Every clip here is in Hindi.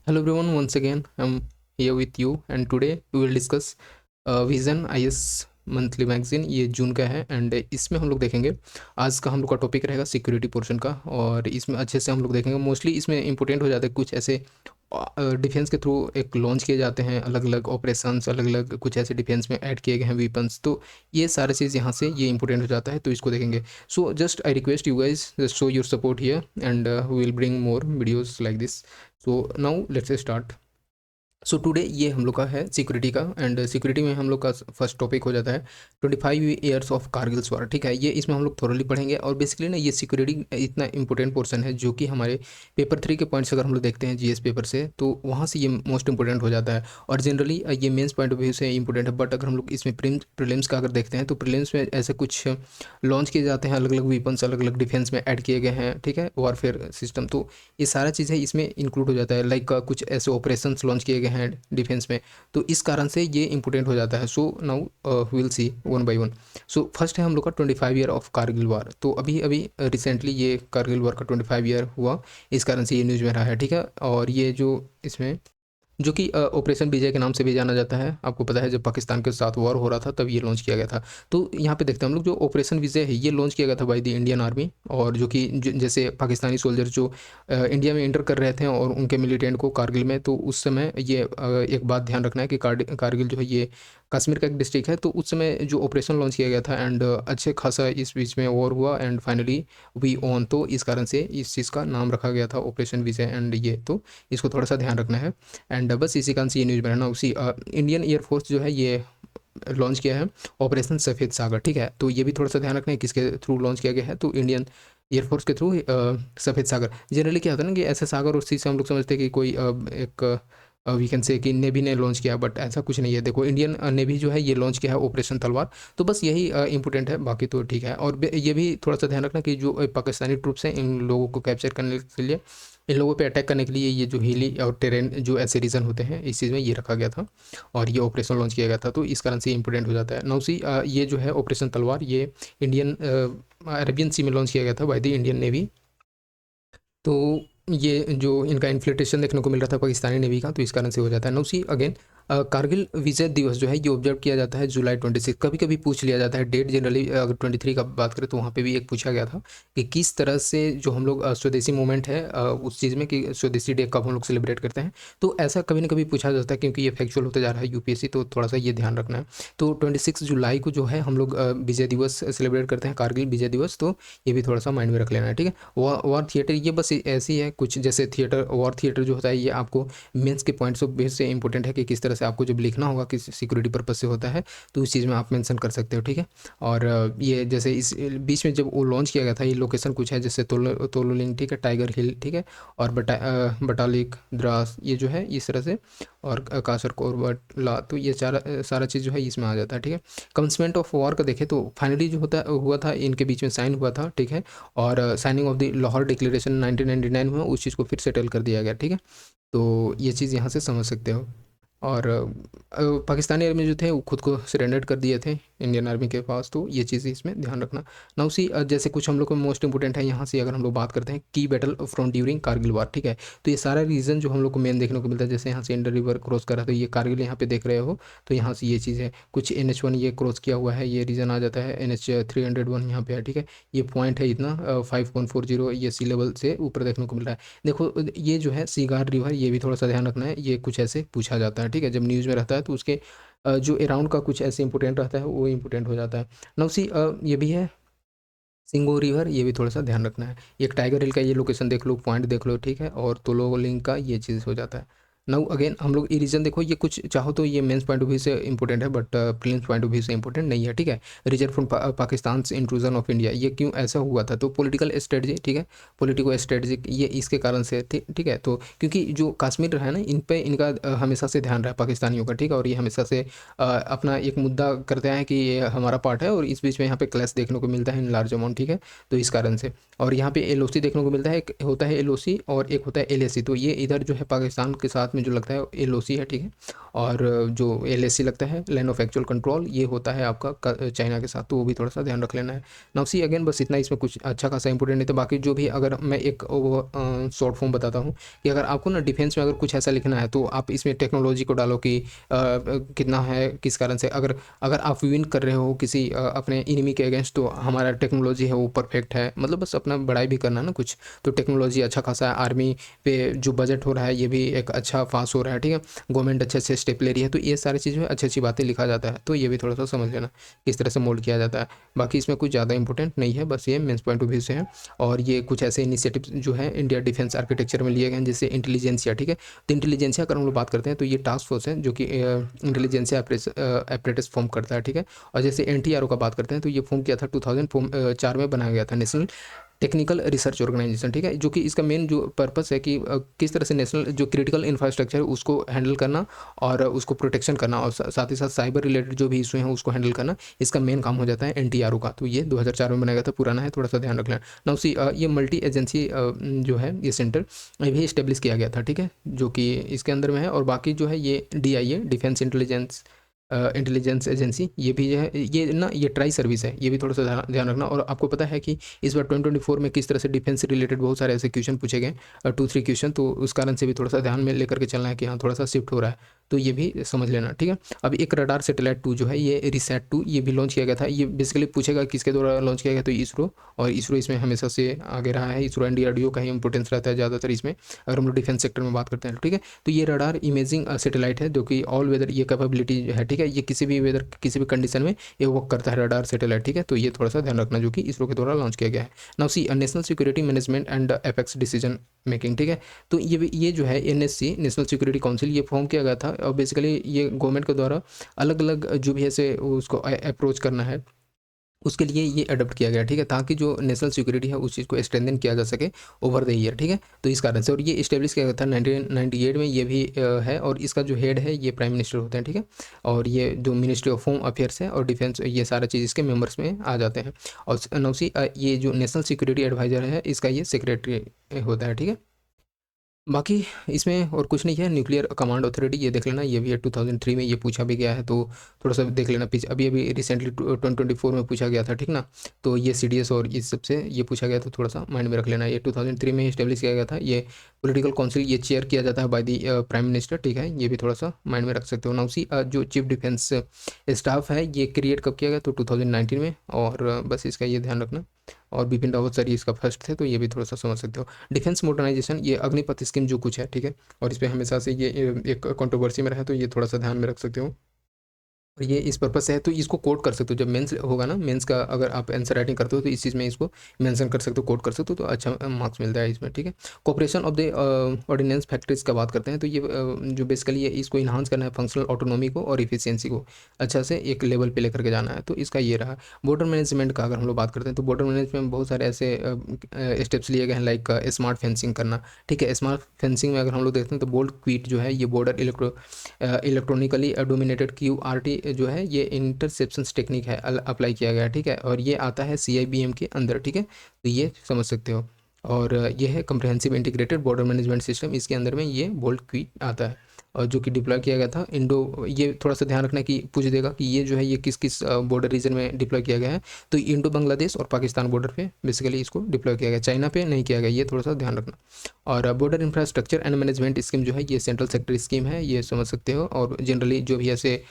Hello everyone, once again I'm here with you and today we will discuss vision IAS monthly magazine. ये जून का है एंड इसमें हम लोग देखेंगे। आज का हम लोग का टॉपिक रहेगा सिक्योरिटी पोर्शन का और इसमें अच्छे से हम लोग देखेंगे। मोस्टली इसमें इंपॉर्टेंट हो जाता है कुछ ऐसे डिफेंस के थ्रू एक लॉन्च किए जाते हैं अलग अलग ऑपरेशंस, अलग अलग कुछ ऐसे डिफेंस में ऐड किए गए हैं वीपन्स। तो ये सारे चीज़ यहाँ से ये इंपॉर्टेंट हो जाता है, तो इसको देखेंगे। So just I request you guys just show your support here and we will bring more videos like this. So now let's start. So today ये हम लोग का है सिक्योरिटी का एंड सिक्योरिटी में हम लोग का फर्स्ट टॉपिक हो जाता है 25 ईयर्स ऑफ कारगिल वॉर। ठीक है, ये इसमें हम लोग थोरली पढ़ेंगे और बेसिकली ना ये सिक्योरिटी इतना इंपॉर्टेंट पोर्शन है जो कि हमारे पेपर 3 के पॉइंट्स अगर हम लोग देखते हैं जीएस पेपर से तो वहाँ से ये मोस्ट इंपॉर्टेंट हो जाता है। और जनरली ये मेंस पॉइंट ऑफ व्यू से इंपॉर्टेंट है, बट अगर हम लोग इसमें प्रीलिम्स का अगर देखते हैं तो प्रीलिम्स में ऐसे कुछ लॉन्च किए जाते हैं, अलग अलग वीपन्स अलग अलग डिफेंस में ऐड किए गए हैं। ठीक है, वॉरफेयर सिस्टम, तो ये सारा चीज़ है इसमें इंक्लूड हो जाता है। लाइक कुछ ऐसे ऑपरेशंस लॉन्च किए गए हैं डिफेंस में, तो इस कारण से ये इंपॉर्टेंट हो जाता है। So now will see one by one. So first है हम लोग का 25 ईयर ऑफ कारगिल वार। तो अभी अभी रिसेंटली ये कारगिल वार का 25 ईयर हुआ, इस कारण से ये न्यूज़ में रहा है। ठीक है, और ये जो इसमें जो कि ऑपरेशन विजय के नाम से भी जाना जाता है। आपको पता है जब पाकिस्तान के साथ वॉर हो रहा था तब ये लॉन्च किया गया था। तो यहाँ पे देखते हैं हम लोग जो ऑपरेशन विजय है ये लॉन्च किया गया था बाय द इंडियन आर्मी, और जो कि जैसे पाकिस्तानी सोल्जर जो इंडिया में इंटर कर रहे थे और उनके मिलिटेंट को कारगिल में, तो उस समय ये एक बात ध्यान रखना है कि कारगिल जो है ये कश्मीर का एक डिस्ट्रिक्ट है। तो उस समय जो ऑपरेशन लॉन्च किया गया था एंड अच्छे खासा इस बीच में वॉर हुआ एंड फाइनली वी ऑन, तो इस कारण से इस चीज़ का नाम रखा गया था ऑपरेशन विजय। एंड ये तो इसको थोड़ा सा ध्यान रखना है। एंड बस इसी कारण से ये न्यूज़ में रहना। उसी इंडियन एयरफोर्स जो है ये लॉन्च किया है ऑपरेशन सफ़ेद सागर। ठीक है, तो ये भी थोड़ा सा ध्यान रखना है किसके थ्रू लॉन्च किया गया है, तो इंडियन एयरफोर्स के थ्रू सफ़ेद सागर। जनरली क्या होता है ना कि ऐसे सागर और सी से हम लोग समझते हैं कि कोई एक वी कैन से कि नेवी ने लॉन्च किया, बट ऐसा कुछ नहीं है। देखो इंडियन नेवी जो है ये लॉन्च किया है ऑपरेशन तलवार। तो बस यही इंपॉर्टेंट है, बाकी तो ठीक है। और ये भी थोड़ा सा ध्यान रखना कि जो पाकिस्तानी ट्रूप्स हैं इन लोगों को कैप्चर करने के लिए, इन लोगों पे अटैक करने के लिए ये जो हिली और टेरेन जो ऐसे रीजन होते हैं इस चीज़ में ये रखा गया था और ये ऑपरेशन लॉन्च किया गया था, तो इस कारण से इंपॉर्टेंट हो जाता है। नौसी ये जो है ऑपरेशन तलवार ये इंडियन अरेबियन सी में लॉन्च किया गया था बाय द इंडियन नेवी। तो ये जो इनका इन्फ्लेटेशन देखने को मिल रहा था पाकिस्तानी नेवी का, तो इस कारण से हो जाता है। नौसी अगेन कारगिल विजय दिवस जो है ये ऑब्जर्व किया जाता है जुलाई 26। कभी कभी पूछ लिया जाता है डेट, जनरली अगर 23 का बात करें तो वहाँ पे भी एक पूछा गया था कि किस तरह से जो हम लोग स्वदेशी मूवमेंट है उस चीज़ में कि स्वदेशी डे कब हम लोग सेलिब्रेट करते हैं। तो ऐसा कभी ना कभी पूछा जाता है क्योंकि ये फैक्चुअल होते जा रहा है यूपीएससी, तो थोड़ा सा ये ध्यान रखना है। तो 26 जुलाई को जो है हम लोग विजय दिवस सेलिब्रेट करते हैं, कारगिल विजय दिवस, तो ये भी थोड़ा सा माइंड में रख लेना है। ठीक है, वॉर थिएटर ये बस ऐसी है कुछ, जैसे थिएटर वॉर थिएटर जो होता है ये आपको मेंस के पॉइंट्स ऑफ व्यू से इंपॉर्टेंट है कि किस तरह से आपको जब लिखना होगा किस सिक्योरिटी पर्पज से होता है, तो उस चीज़ में आप मेंशन कर सकते हो। ठीक है, और ये जैसे इस बीच में जब वो लॉन्च किया गया था ये लोकेशन कुछ है जैसे तोलोलिंग, ठीक है, टाइगर हिल, ठीक है, और बटालिक, द्रास, ये जो है इस तरह से, और कासर कोरबटला, तो ये सारा चीज़ जो है इसमें आ जाता है। ठीक है, कमेंसमेंट ऑफ वॉर का देखें तो फाइनली जो होता हुआ था इनके बीच में साइन हुआ था। ठीक है, और signing off the Lahore declaration 1999 में उस चीज़ को फिर सेटल कर दिया गया। ठीक है, तो ये चीज़ यहाँ से समझ सकते हो। और पाकिस्तानी आर्मी जो थे वो खुद को सरेंडर कर दिए थे इंडियन आर्मी के पास, तो ये चीज़ इसमें ध्यान रखना। ना उसी जैसे कुछ हम लोग को मोस्ट इंपॉर्टेंट है यहाँ से अगर हम लोग बात करते हैं की बैटल फ्रॉम ड्यूरिंग कारगिल वार। ठीक है, तो ये सारा रीज़न जो हम लोग को मेन देखने को मिलता है, जैसे यहाँ से इंडर रिवर क्रॉस करा तो ये कारगिल यहाँ पे देख रहे हो, तो यहाँ से ये चीज़ है कुछ NH1 ये क्रॉस किया हुआ है, ये रीज़न आ जाता है। NH301 यहाँ पे है। ठीक है, ये पॉइंट है इतना 5.40, ये सी लेवल से ऊपर देखने को मिल रहा है। देखो ये जो है सीगार रिवर, ये भी थोड़ा सा ध्यान रखना है, ये कुछ ऐसे पूछा जाता है। ठीक है, जब न्यूज़ में रहता है तो उसके जो अराउंड का कुछ ऐसे इंपॉर्टेंट रहता है वो इंपॉर्टेंट हो जाता है। नौसी ये भी है सिंगो रिवर, ये भी थोड़ा सा ध्यान रखना है। एक टाइगर हिल का ये लोकेशन देख लो, पॉइंट देख लो। ठीक है, और तोलोलिंग का ये चीज़ हो जाता है। नाउ अगेन हम लोग ये रीजन देखो, ये कुछ चाहो तो ये मेंस पॉइंट ऑफ व्यू से इंपॉर्टेंट है, but prelims point of view से इंपॉर्टेंट नहीं है। ठीक है, reason from Pakistan intrusion of India, ये क्यों ऐसा हुआ था, तो पॉलिटिकल स्ट्रेटजी। ठीक है, पॉलिटिको स्ट्रेटजी ये इसके कारण से ठीक है, तो क्योंकि जो कश्मीर है ना इन पे इनका हमेशा से ध्यान रहा है पाकिस्तानियों का। ठीक है, और ये हमेशा से अपना एक मुद्दा करते हैं कि ये हमारा पार्ट है, और इस बीच में यहाँ पे क्लैश देखने को मिलता है इन लार्ज अमाउंट। ठीक है, तो इस कारण से, और यहाँ पे LOC देखने को मिलता है, एक होता है LOC और एक होता है LAC, तो ये इधर जो है पाकिस्तान के साथ में जो लगता है LOC है, ठीक है। और जो LAC लगता है, लाइन ऑफ एक्चुअल कंट्रोल, ये होता है आपका चाइना के साथ, तो वो भी थोड़ा सा ध्यान रख लेना है। नाउ सी अगेन बस इतना, इसमें कुछ अच्छा खासा इंपॉर्टेंट नहीं था। बाकी जो भी, अगर मैं एक शॉर्ट फॉर्म बताता हूँ कि अगर आपको ना डिफेंस में अगर कुछ ऐसा लिखना है तो आप इसमें टेक्नोलॉजी को डालो कि कितना है, किस कारण से, अगर अगर आप विन कर रहे हो किसी अपने इनिमी के अगेंस्ट, तो हमारा टेक्नोलॉजी है वो परफेक्ट है, मतलब बस अपना बड़ाई भी करना है ना कुछ, तो टेक्नोलॉजी अच्छा खासा है, आर्मी पे जो बजट हो रहा है ये भी एक अच्छा पास हो रहा है, ठीक है, गवर्नमेंट अच्छे से स्टेप ले रही है, तो ये सारी चीज़ में अच्छी अच्छी बातें लिखा जाता है, तो ये भी थोड़ा सा समझ लेना किस तरह से मोल्ड किया जाता है। बाकी इसमें कुछ ज़्यादा इंपॉर्टेंट नहीं है, बस ये मेंस पॉइंट ऑफ व्यू से है। और ये कुछ ऐसे इनिशिएटिव जो है इंडिया डिफेंस आर्किटेक्चर में लिए गए हैं, जैसे इंटेलिजेंसिया, ठीक है। तो इंटेलिजेंसिया अगर हम लोग बात करते हैं तो ये टास्क फोर्स है जो कि इंटेलिजेंसिया एपरेटस फॉर्म करता है, ठीक है। और जैसे NTRO का बात करते हैं तो ये फॉर्म किया था 2004 में बनाया गया था, नेशनल टेक्निकल रिसर्च ऑर्गेनाइजेशन, ठीक है, जो कि इसका मेन जो पर्पस है कि किस तरह से नेशनल जो क्रिटिकल इंफ्रास्ट्रक्चर है उसको हैंडल करना और उसको प्रोटेक्शन करना, और साथ ही साथ साइबर रिलेटेड जो भी इशू हैं उसको हैंडल करना, इसका मेन काम हो जाता है NTRO का। तो ये 2004 में बनाया गया था, पुराना है, थोड़ा सा ध्यान रख लेना। नाउ सी ये मल्टी एजेंसी जो है ये सेंटर भी इस्टेब्लिश किया गया था, ठीक है, जो कि इसके अंदर में है। और बाकी जो है ये DIA, डिफेंस इंटेलिजेंस एजेंसी, ये भी जो है ये ना ये ट्राई सर्विस है, ये भी थोड़ा सा ध्यान रखना। और आपको पता है कि इस बार 2024 में किस तरह से डिफेंस से रिलेटेड बहुत सारे ऐसे क्वेश्चन पूछे गए, 2-3 क्वेश्चन, तो उस कारण से भी थोड़ा सा ध्यान में लेकर के चलना है कि हाँ थोड़ा सा शिफ्ट हो रहा है, तो ये भी समझ लेना, ठीक है। अब एक रडार सैटेलाइट 2 जो है ये रिसैट 2, ये भी लॉन्च किया गया था। ये बेसिकली पूछेगा किसके द्वारा लॉन्च किया गया, तो इसरो, और इसरो इसमें हमेशा से आगे रहा है। इसरो एंड DRDO का ही इंपॉर्टेंस रहता है ज़्यादातर इसमें, अगर हम लोग डिफेंस सेक्टर में बात करते हैं, ठीक है। तो ये रडार इमेजिंग सैटेलाइट है जो कि ऑल वेदर ये कैपेबिलिटी है, ठीक है, ये किसी भी वेदर किसी भी कंडीशन में ये वर्क करता है रडार सैटेलाइट, ठीक है। तो ये थोड़ा सा ध्यान रखना, जो कि इसरो के द्वारा लॉन्च किया गया है। Now C national security management and apex decision making, ठीक है। तो ये जो है NSC, नेशनल सिक्योरिटी काउंसिल, ये फॉर्म किया गया था, और बेसिकली ये गवर्नमेंट के द्वारा अलग अलग जो भी ऐसे उसको अप्रोच करना है उसके लिए ये अडॉप्ट किया गया, ठीक है, ताकि जो नेशनल सिक्योरिटी है उस चीज़ को स्ट्रेंथन किया जा सके ओवर द ईयर, ठीक है। तो इस कारण से, और ये इस्टेब्लिश किया गया था 1998 में, ये भी है, और इसका जो हेड है ये प्राइम मिनिस्टर होते हैं, ठीक है। और ये जो मिनिस्ट्री ऑफ होम अफेयर्स है और डिफेंस, ये सारा चीज़ इसके मेंबर्स में आ जाते हैं। और नौसी ये जो नेशनल सिक्योरिटी एडवाइजर है इसका ये सेक्रेटरी होता है, ठीक है। बाकी इसमें और कुछ नहीं है। न्यूक्लियर कमांड अथॉरिटी, ये देख लेना, ये भी है 2003 में, ये पूछा भी गया है, तो थोड़ा सा देख लेना। पीछे अभी अभी रिसेंटली 2024 में पूछा गया था, ठीक ना। तो ये CDS और इस सबसे ये पूछा गया, तो थोड़ा सा माइंड में रख लेना। ये 2003 में इस्टेब्लिश किया गया था। ये पॉलिटिकल काउंसिल ये चेयर किया जाता है बाय दी प्राइम मिनिस्टर, ठीक है, ये भी थोड़ा सा माइंड में रख सकते हो। नाउ सी जो चीफ डिफेंस स्टाफ है ये क्रिएट कब किया गया, तो 2019 में, और बस इसका ये ध्यान रखना। और बिपिन रावत सर इसका फर्स्ट थे, तो ये भी थोड़ा सा समझ सकते हो। डिफेंस मॉडर्नाइजेशन, ये अग्निपथ स्कीम जो कुछ है, ठीक है, और इस पर हमेशा से ये एक कंट्रोवर्सी में रहा है, तो ये थोड़ा सा ध्यान में रख सकते हो। और ये इस पर्पज से है, तो इसको कोड कर सकते हो जब मेंस होगा ना, मेंस का अगर आप आंसर राइटिंग करते हो तो इस चीज़ में इसको मेंशन कर सकते हो, कोड कर सकते हो, तो अच्छा मार्क्स मिलता है इसमें, ठीक है। Corporation of the ordnance factories का बात करते हैं, तो ये जो बेसिकली ये इसको इन्हांस करना है, फंक्शनल ऑटोनॉमी को और इफिशियंसी को अच्छा से एक लेवल पे लेकर के जाना है, तो इसका ये रहा। बॉर्डर मैनेजमेंट का अगर हम लोग बात करते हैं, तो बॉर्डर मैनेजमेंट में बहुत सारे ऐसे स्टेप्स लिए गए हैं, लाइक स्मार्ट फेंसिंग करना, ठीक है। स्मार्ट फेंसिंग में अगर हम लोग देखते हैं तो बोल्ट क्वीट जो है ये बॉर्डर इलेक्ट्रॉनिकली डोमिनेटेड QRT जो है ये इंटरसेप्शंस टेक्निक है, अप्लाई किया गया, ठीक है, और ये आता है CIBM के अंदर, ठीक है, तो ये समझ सकते हो। और ये है comprehensive integrated border management system, इसके अंदर में ये बोल्ट क्वीट आता है, और जो कि डिप्लॉय किया गया था इंडो, ये थोड़ा सा ध्यान रखना कि पूछ देगा कि ये जो है ये किस किस बॉर्डर रीजन में डिप्लॉय किया गया है, तो इंडो बांग्लादेश और पाकिस्तान बॉर्डर पे बेसिकली इसको डिप्लॉय किया गया, चाइना पे नहीं किया गया, ये थोड़ा सा ध्यान रखना। और border infrastructure and management scheme जो है ये सेंट्रल सेक्टर स्कीम है, ये समझ सकते हो। और जनरली जो भी ऐसे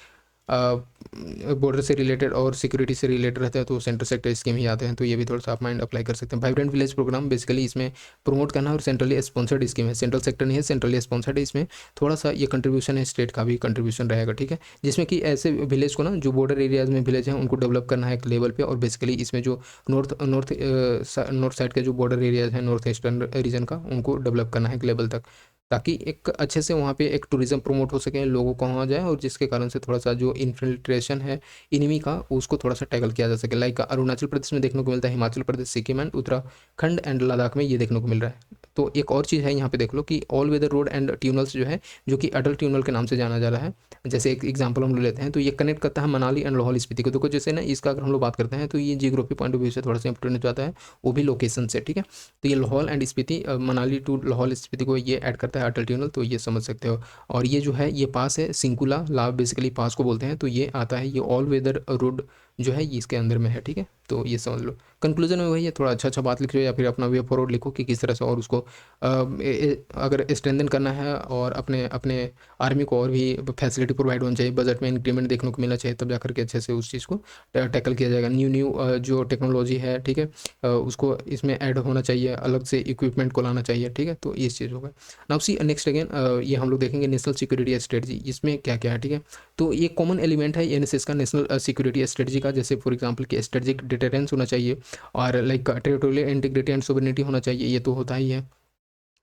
बॉर्डर से रिलेटेड और सिक्योरिटी से रिलेटेड रहता है तो सेंट्रल सेक्टर स्कीम ही आते हैं, तो ये भी थोड़ा सा आप माइंड अप्लाई कर सकते हैं। वाइब्रेंट विलेज प्रोग्राम बेसिकली इसमें प्रमोट करना और सेंट्रली स्पॉन्सर्ड स्कीम है, सेंट्रल सेक्टर नहीं है, सेंट्रली स्पॉन्सर्ड है। इसमें थोड़ा सा ये कंट्रीब्यूशन है, स्टेट का भी कंट्रीब्यूशन रहेगा, ठीक है, जिसमें कि ऐसे विलेज को ना जो बॉर्डर एरियाज में विलेज हैं उनको डेवलप करना है एक लेवल पे, और बेसिकली इसमें जो नॉर्थ साइड के जो बॉर्डर एरियाज हैं नॉर्थ ईस्टर्न रीजन का, उनको डेवलप करना है एक लेवल तक, ताकि एक अच्छे से वहाँ पे एक टूरिज्म प्रमोट हो सके, लोगों को वहाँ जाए, और जिसके कारण से थोड़ा सा जो इन्फिल्ट्रेशन है इनिमी का उसको थोड़ा सा टैकल किया जा सके। लाइक अरुणाचल प्रदेश में देखने को मिलता है, हिमाचल प्रदेश, सिक्किम एंड उत्तराखंड एंड लद्दाख में ये देखने को मिल रहा है। तो एक और चीज़ है यहाँ पे देख लो कि ऑल वेदर रोड एंड ट्यूनल्स जो है, जो कि अटल ट्यूनल के नाम से जाना जा रहा है, जैसे एक एग्जांपल हम लोग लेते हैं तो ये कनेक्ट करता है मनाली एंड लाहौल स्पीति को। देखो जैसे ना इसका अगर हम लोग बात करते हैं तो ये जियोग्राफी पॉइंट ऑफ व्यू से थोड़ा सा इंपॉर्टेंट हो जाता है, वो भी लोकेशन से, ठीक है। तो ये लाहौल एंड स्पीति, मनाली टू लाहौल स्पीति को ये ऐड करता है अटल टनल, तो ये समझ सकते हो। और ये जो है ये पास है सिंकुला ला, बेसिकली पास को बोलते हैं, तो ये आता है, ये ऑल वेदर रोड जो है ये इसके अंदर में है, ठीक है। तो ये समझ लो। कंक्लूजन में वही है, थोड़ा अच्छा अच्छा बात लिखो या फिर अपना वे फॉरवर्ड लिखो कि किस तरह से और उसको अगर स्ट्रेंथन करना है और अपने अपने आर्मी को और भी फैसिलिटी प्रोवाइड होनी चाहिए, बजट में इंक्रीमेंट देखने को मिलना चाहिए, तब जाकर के अच्छे से उस चीज़ को टैकल किया जाएगा। न्यू न्यू जो टेक्नोलॉजी है, ठीक है, उसको इसमें ऐड होना चाहिए, अलग से इक्विपमेंट को लाना चाहिए, ठीक है। तो ये चीज़ होगा। नाउ सी नेक्स्ट अगेन ये हम लोग देखेंगे नेशनल सिक्योरिटी स्ट्रेटजी, इसमें क्या क्या है, ठीक है। तो ये कॉमन एलिमेंट है एनएसएस का, नेशनल सिक्योरिटी स्ट्रेटजी का, जैसे फॉर एग्जांपल कि स्ट्रेटजिक डिटरेंस होना चाहिए और like territorial integrity and sovereignty होना चाहिए, ये तो होता ही है।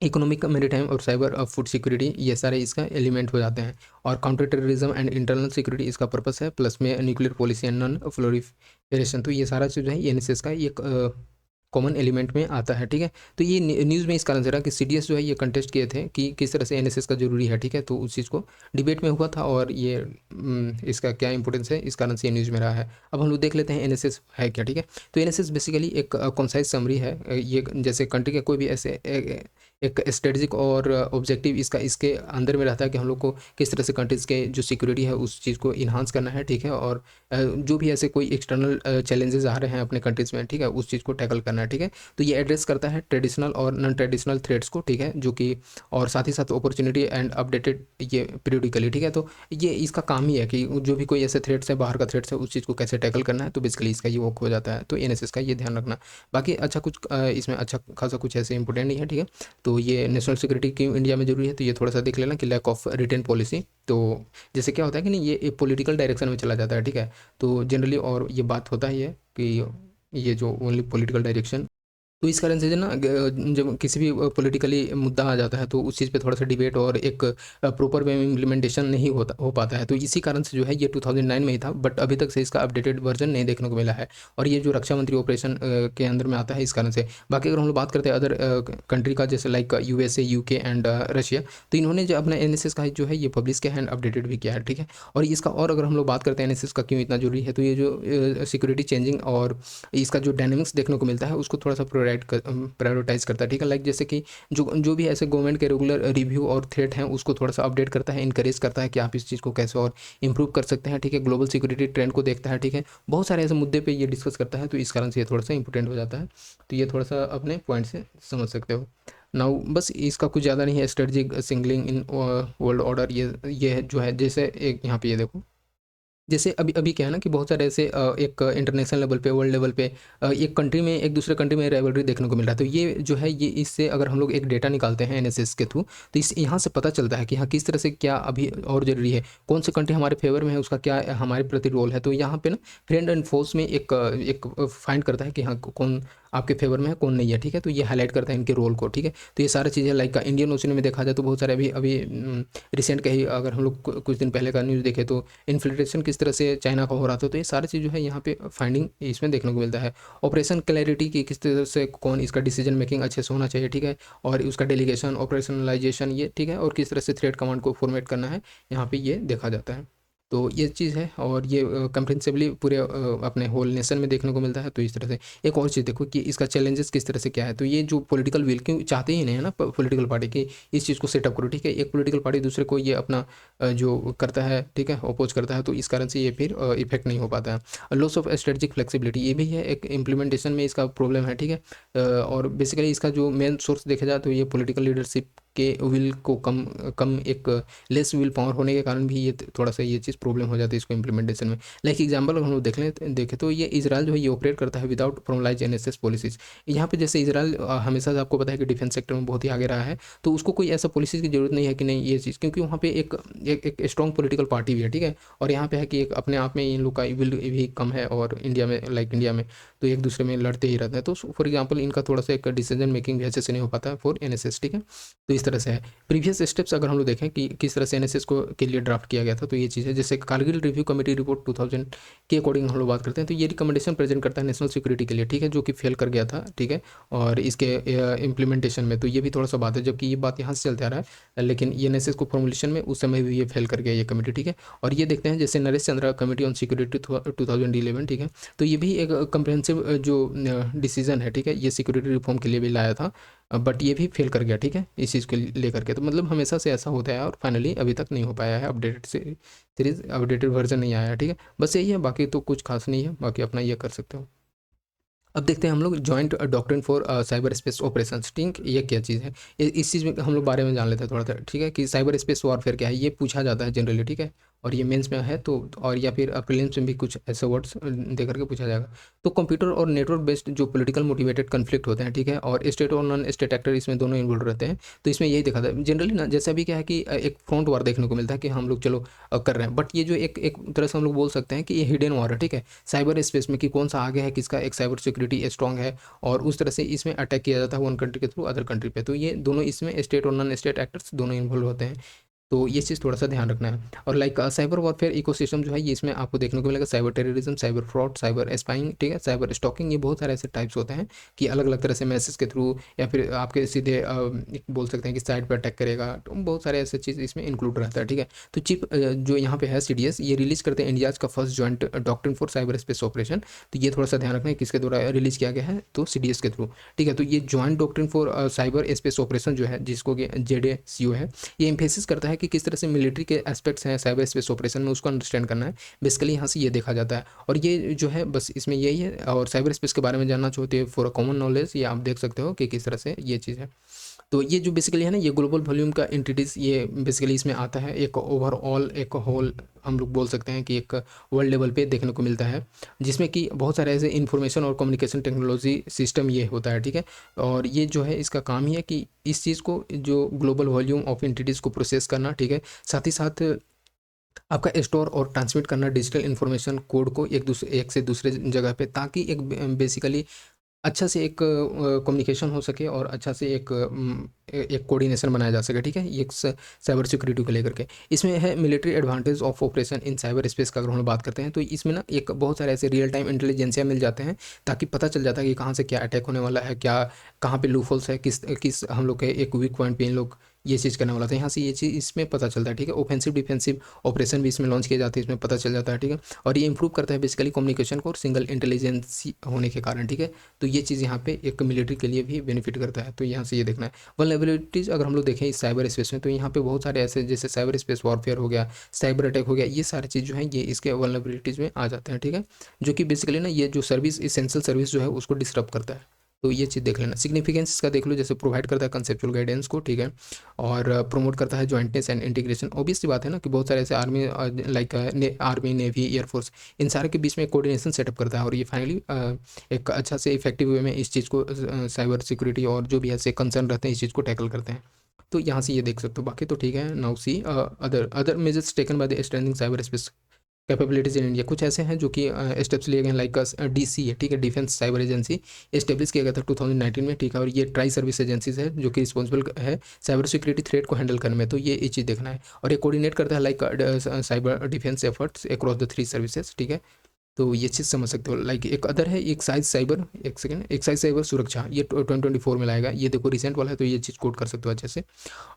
इकोनॉमिक, मैरीटाइम और साइबर फूड सिक्योरिटी, ये सारे इसका एलिमेंट हो जाते हैं। और counter terrorism and internal security इसका पर्पस है, प्लस में nuclear policy and non proliferation. तो ये सारा चीज़ जो है एनएसएस का एक कॉमन एलिमेंट में आता है, ठीक है। तो ये न्यूज़ में इस कारण से रहा कि सीडीएस जो है ये कंटेस्ट किए थे कि किस तरह से एनएसएस का जरूरी है, ठीक है। तो उस चीज़ को डिबेट में हुआ था और ये इसका क्या इंपॉर्टेंस है, इस कारण से ये न्यूज़ में रहा है। अब हम लोग देख लेते हैं एनएसएस है क्या, ठीक है। तो एनएसएस बेसिकली एक कॉन्साइज समरी है, ये जैसे कंट्री के कोई भी ऐसे एक स्ट्रेटजिक और ऑब्जेक्टिव इसका इसके अंदर में रहता है कि हम लोग को किस तरह से कंट्रीज़ के जो सिक्योरिटी है उस चीज़ को इन्हांस करना है, ठीक है। और जो भी ऐसे कोई एक्सटर्नल चैलेंजेस आ रहे हैं अपने कंट्रीज़ में, ठीक है, उस चीज़ को टैकल करना है, ठीक है। तो ये एड्रेस करता है ट्रेडिशनल और नॉन ट्रेडिशनल थ्रेट्स को, ठीक है, जो कि और साथ ही साथ अपॉर्चुनिटी एंड अपडेटेड ये पीरियडिकली, ठीक है। तो ये इसका काम ही है कि जो भी कोई ऐसे थ्रेट्स है, बाहर का थ्रेट्स है, उस चीज़ को कैसे टैकल करना है, तो बेसिकली इसका ये वर्क हो जाता है। तो एनएसएस का ये ध्यान रखना। बाकी अच्छा कुछ इसमें अच्छा खासा कुछ ऐसे इंपॉर्टेंट नहीं है, ठीक है। तो ये नेशनल सिक्योरिटी क्यों इंडिया में जरूरी है, तो ये थोड़ा सा देख लेना कि लैक ऑफ रिटेन पॉलिसी। तो जैसे क्या होता है कि नहीं ये पॉलिटिकल डायरेक्शन में चला जाता है, ठीक है। तो जनरली और ये बात होता ही है कि ये जो ओनली पॉलिटिकल डायरेक्शन, तो इस कारण से जो ना जब किसी भी पॉलिटिकली मुद्दा आ जाता है तो उस चीज़ पे थोड़ा सा डिबेट और एक प्रॉपर वे में इम्प्लीमेंटेशन नहीं हो पाता है। तो इसी कारण से जो है ये 2009 में ही था, बट अभी तक से इसका अपडेटेड वर्जन नहीं देखने को मिला है। और ये जो रक्षा मंत्री ऑपरेशन के अंदर में आता है इस कारण से। बाकी अगर हम लोग बात करते हैं अदर कंट्री का, जैसे like USA, UK and Russia, तो इन्होंने जो अपना एनएसएस का जो है ये पब्लिश किया है एंड अपडेटेड भी किया है, ठीक है। और इसका और अगर हम लोग बात करते हैं एनएसएस का क्यों इतना जरूरी है, तो ये जो सिक्योरिटी चेंजिंग और इसका जो डायनेमिक्स देखने को मिलता है उसको थोड़ा सा प्रायोरिटाइज करता है, ठीक है। लाइक जैसे कि जो भी ऐसे गवर्नमेंट के रेगुलर रिव्यू और थ्रेट हैं उसको थोड़ा सा अपडेट करता है, इनकरेज करता है कि आप इस चीज़ को कैसे और इंप्रूव कर सकते हैं, ठीक है। ग्लोबल सिक्योरिटी ट्रेंड को देखता है, ठीक है। बहुत सारे ऐसे मुद्दे पे ये डिस्कस करता है, तो इस कारण से ये थोड़ा सा इंपॉर्टेंट हो जाता है। तो ये थोड़ा सा अपने पॉइंट से समझ सकते हो। नाउ बस इसका कुछ ज़्यादा नहीं है, strategic singling in world order, ये जो है जैसे एक यहाँ पे ये देखो, जैसे अभी अभी क्या है ना कि बहुत सारे ऐसे एक इंटरनेशनल लेवल पे, वर्ल्ड लेवल पे एक कंट्री में एक दूसरे कंट्री में राइवलरी देखने को मिल रहा है। तो ये जो है ये इससे अगर हम लोग एक डेटा निकालते हैं एनएसएस के थ्रू, तो इस यहाँ से पता चलता है कि हाँ किस तरह से क्या अभी और ज़रूरी है, कौन से कंट्री हमारे फेवर में है, उसका क्या हमारे प्रति रोल है। तो यहाँ पे ना फ्रेंड एंड फोर्स में एक फाइंड करता है कि हाँ कौन आपके फेवर में है, कौन नहीं है, ठीक है। तो ये हाईलाइट करता है इनके रोल को, ठीक है। तो ये सारी चीज़ें लाइक इंडियन ओशन में देखा जाए तो बहुत सारे अभी अभी रिसेंट का ही अगर हम लोग कुछ दिन पहले का न्यूज़ देखें तो इन्फिल्ट्रेशन किस तरह से चाइना का हो रहा था। तो ये सारी चीज़ जो है यहाँ पे फाइंडिंग इसमें देखने को मिलता है। ऑपरेशन क्लैरिटी की किस तरह से कौन इसका डिसीजन मेकिंग अच्छे से होना चाहिए, ठीक है। और उसका डेलीगेशन, ऑपरेशनलाइजेशन, ये ठीक है। और किस तरह से थ्रेड कमांड को फॉर्मेट करना है, यहाँ पे ये देखा जाता है। तो ये चीज़ है और ये कंप्रिहेंसिवली पूरे अपने होल नेशन में देखने को मिलता है। तो इस तरह से एक और चीज़ देखो कि इसका चैलेंजेस किस तरह से क्या है। तो ये जो पॉलिटिकल विल क्यों चाहते ही नहीं है ना पॉलिटिकल पार्टी की इस चीज़ को सेटअप करो, ठीक है। एक पॉलिटिकल पार्टी दूसरे को ये अपना जो करता है, ठीक है, अपोज करता है, तो इस कारण से ये फिर इफेक्ट नहीं हो पाता है। लॉस ऑफ स्ट्रेटजिक फ्लेक्सिबिलिटी ये भी है, एक इम्प्लीमेंटेशन में इसका प्रॉब्लम है, ठीक है। और बेसिकली इसका जो मेन सोर्स देखा जाए तो ये पॉलिटिकल लीडरशिप के विल को कम कम एक लेस विल पावर होने के कारण भी ये थोड़ा सा ये चीज़ प्रॉब्लम हो जाती है इसको इम्प्लीमेंटेशन में। लाइक एग्जांपल अगर हम लोग देखें तो ये इजराइल जो है ये ऑपरेट करता है विदाउट फॉर्मलाइज एनएसएस पॉलिसीज। यहाँ पे जैसे इजराइल हमेशा से आपको पता है कि डिफेंस सेक्टर में बहुत ही आगे रहा है, तो उसको कोई ऐसा पॉलिसीज की जरूरत नहीं है कि नहीं ये चीज़, क्योंकि वहाँ पे एक स्ट्रॉन्ग पॉलिटिकल पार्टी भी है, ठीक है। और यहाँ पे है कि एक अपने आप में इन लोग का विल भी कम है और इंडिया में लाइक इंडिया में तो एक दूसरे में लड़ते ही रहते हैं। तो फॉर एग्जाम्पल इनका थोड़ा सा एक डिसीजन मेकिंग भी अच्छे से नहीं हो पाता है फॉर एनएसएस, ठीक है। तो इस तरह से है। प्रीवियस स्टेप्स अगर हम लोग देखें कि किस तरह से एनएसएस को के लिए ड्राफ्ट किया गया था, तो ये चीज़ है। जैसे कारगिल रिव्यू कमेटी रिपोर्ट 2000 के अकॉर्डिंग हम लोग बात करते हैं, तो ये रिकमेंडेशन प्रेजेंट करता है नेशनल सिक्योरिटी के लिए, ठीक है, जो कि फेल कर गया था, ठीक है, और इसके इम्प्लीमेंटेशन में। तो ये भी थोड़ा सा बात है, जबकि ये बात यहाँ से चलते आ रहा है, लेकिन ये एनएसएस को फॉर्मुलेशन में उस समय भी ये फेल कर गया ये कमेटी, ठीक है। और ये देखते हैं जैसे Naresh Chandra committee on security 2011, ठीक है, तो ये भी एक कंप्रेहेंसिव जो डिसीजन है, ठीक है, ये सिक्योरिटी रिफॉर्म के लिए भी लाया था, बट ये भी फेल कर गया, ठीक है, इस चीज़ को लेकर के। तो मतलब हमेशा से ऐसा होता है और फाइनली अभी तक नहीं हो पाया है, अपडेटेड सीरीज अपडेटेड वर्जन नहीं आया है, ठीक है। बस यही है, बाकी तो कुछ खास नहीं है, बाकी अपना ये कर सकते हो। अब देखते हैं हम लोग joint doctrine for cyber space operations, ठीक, ये क्या चीज़ है, इस चीज़ में हम लोग बारे में जान लेते हैं थोड़ा सा, ठीक है, कि साइबर स्पेस वॉरफेयर क्या है, ये पूछा जाता है जनरली, ठीक है, और ये मेंस में है तो, और या फिर प्रीलिम्स में भी कुछ ऐसे वर्ड्स दे करके पूछा जाएगा। तो कंप्यूटर और नेटवर्क बेस्ड जो पॉलिटिकल मोटिवेटेड कन्फ्लिक्ट होते हैं, ठीक है, और स्टेट और नॉन स्टेट एक्टर इसमें दोनों इन्वॉल्व रहते हैं। तो इसमें यही देखा था जनरली ना, जैसा भी क्या है कि एक फ्रंट वार देखने को मिलता है कि हम लोग चलो कर रहे हैं, बट ये जो एक तरह से हम लोग बोल सकते हैं कि ये हिडन वॉर है, ठीक है, साइबर स्पेस में, कि कौन सा आगे है, किसका एक साइबर सिक्योरिटी स्ट्रॉन्ग है, और उस तरह से इसमें अटैक किया जाता है वन कंट्री के थ्रू अदर कंट्री पे। तो ये दोनों इसमें स्टेट और नॉन स्टेट एक्टर्स दोनों इन्वॉल्व होते हैं, तो ये चीज़ थोड़ा सा ध्यान रखना है। और लाइक साइबर वॉरफेयर इकोसिस्टम जो है, ये इसमें आपको देखने को मिलेगा cyber terrorism, cyber fraud, cyber spying, ठीक है, साइबर स्टॉकिंग, ये बहुत सारे ऐसे टाइप्स होते हैं कि अलग अलग तरह से मैसेज के थ्रू या फिर आपके सीधे बोल सकते हैं कि साइट पर अटैक करेगा, तो बहुत सारे ऐसे चीज़ इसमें इंक्लूड रहता है, ठीक है। तो चीफ जो यहाँ पे है सीडीएस, ये रिलीज करते हैं इंडियाज का first joint doctrine for cyber space operation. तो ये थोड़ा सा ध्यान रखना है किसके द्वारा रिलीज किया गया है, तो सीडीएस के थ्रू, ठीक है। तो ये joint doctrine for cyber space operation जो है, जिसको कि जेडएसीओ है, ये इम्फेसिस करता है कि किस तरह से मिलिट्री के एस्पेक्ट्स हैं साइबर स्पेस ऑपरेशन में, उसको अंडरस्टैंड करना है बेसिकली, यहाँ से ये देखा जाता है। और ये जो है बस इसमें यही है। और साइबर स्पेस के बारे में जानना चाहते हो फॉर अ कॉमन नॉलेज, ये आप देख सकते हो कि किस तरह से ये चीज़ है। तो ये जो बेसिकली है ना, ये ग्लोबल वॉल्यूम का एंटिटीज, ये बेसिकली इसमें आता है, एक ओवरऑल एक होल हम लोग बोल सकते हैं कि एक वर्ल्ड लेवल पे देखने को मिलता है, जिसमें कि बहुत सारे ऐसे इंफॉर्मेशन और कम्युनिकेशन टेक्नोलॉजी सिस्टम ये होता है, ठीक है। और ये जो है इसका काम ही है कि इस चीज़ को, जो ग्लोबल वॉल्यूम ऑफ एंटिटीज़ को प्रोसेस करना, ठीक है, साथ ही साथ आपका स्टोर और ट्रांसमिट करना डिजिटल इन्फॉर्मेशन कोड को एक से दूसरे जगह पे, ताकि एक बेसिकली अच्छा से एक कम्युनिकेशन हो सके और अच्छा से एक कोऑर्डिनेशन बनाया जा सके, ठीक है, ये एक साइबर सिक्योरिटी को लेकर के। इसमें है military advantage of operation in cyber space का अगर हम बात करते हैं, तो इसमें ना एक बहुत सारे ऐसे रियल टाइम इंटेलिजेंसिया मिल जाते हैं, ताकि पता चल जाता है कि कहाँ से क्या अटैक होने वाला है, क्या कहाँ पे लूप होल्स है, किस किस हम लोग के एक वीक पॉइंट पे इन लोग ये चीज़ करने वाला था, यहाँ से ये चीज़ इसमें पता चलता है, ठीक है। ऑफेंसिव डिफेंसिव ऑपरेशन भी इसमें लॉन्च किए जाते हैं, इसमें पता चल जाता है, ठीक है। और ये इंप्रूव करता है बेसिकली कम्युनिकेशन को और सिंगल इंटेलिजेंसी होने के कारण, ठीक है। तो ये चीज़ यहाँ पे एक मिलिट्री के लिए भी बेनिफिट करता है, तो यहाँ से ये देखना है। वल्नरेबिलिटीज़ अगर हम लोग देखें इस साइबर स्पेस में, तो यहाँ पे बहुत सारे ऐसे, जैसे साइबर स्पेस वॉरफेयर हो गया, साइबर अटैक हो गया, ये सारी चीज़ जो है ये इसके वल्नरेबिलिटीज़ में आ जाते हैं, ठीक है, जो कि बेसिकली ना ये जो सर्विस इसेंशियल सर्विस जो है उसको डिस्टर्ब करता है। तो ये चीज़ देख लेना। सिग्निफिकेंस इसका देख लो, जैसे प्रोवाइड करता है कंसेप्चुअल गाइडेंस को, ठीक है, और प्रमोट करता है जॉइंटनेस एंड इंटीग्रेशन। ऑब्वियस सी बात है ना कि बहुत सारे ऐसे army like army, navy, air force, इन सारे के बीच में कोऑर्डिनेशन सेटअप करता है, और ये फाइनली एक अच्छा से इफेक्टिव वे में इस चीज़ को साइबर सिक्योरिटी और जो भी ऐसे कंसर्न रहते हैं इस चीज़ को टैकल करते हैं। तो यहाँ से ये देख सकते हो, बाकी तो ठीक है। Now C other measures taken by the strengthening cyber space capabilities in India, कुछ ऐसे हैं जो कि स्टेप्स लिए गए हैं, लाइक डीसी है, ठीक है, डिफेंस साइबर एजेंसी, एस्टेब्लिश किया गया था 2019 में, ठीक है। और ये ट्राई सर्विस एजेंसीज है जो कि रिस्पॉन्सिबल है साइबर सिक्योरिटी थ्रेट को हैंडल करने में, तो ये चीज़ देखना है। और ये कोऑर्डिनेट करता है like cyber defence efforts across the 3 services, ठीक है। तो ये चीज़ समझ सकते हो। लाइक एक अदर है एक साइज साइबर, एक सेकेंड, एक साइज साइबर सुरक्षा, ये 2024 में लाएगा, ये देखो रिसेंट वाला है, तो ये चीज़ कोड कर सकते हो अच्छे से।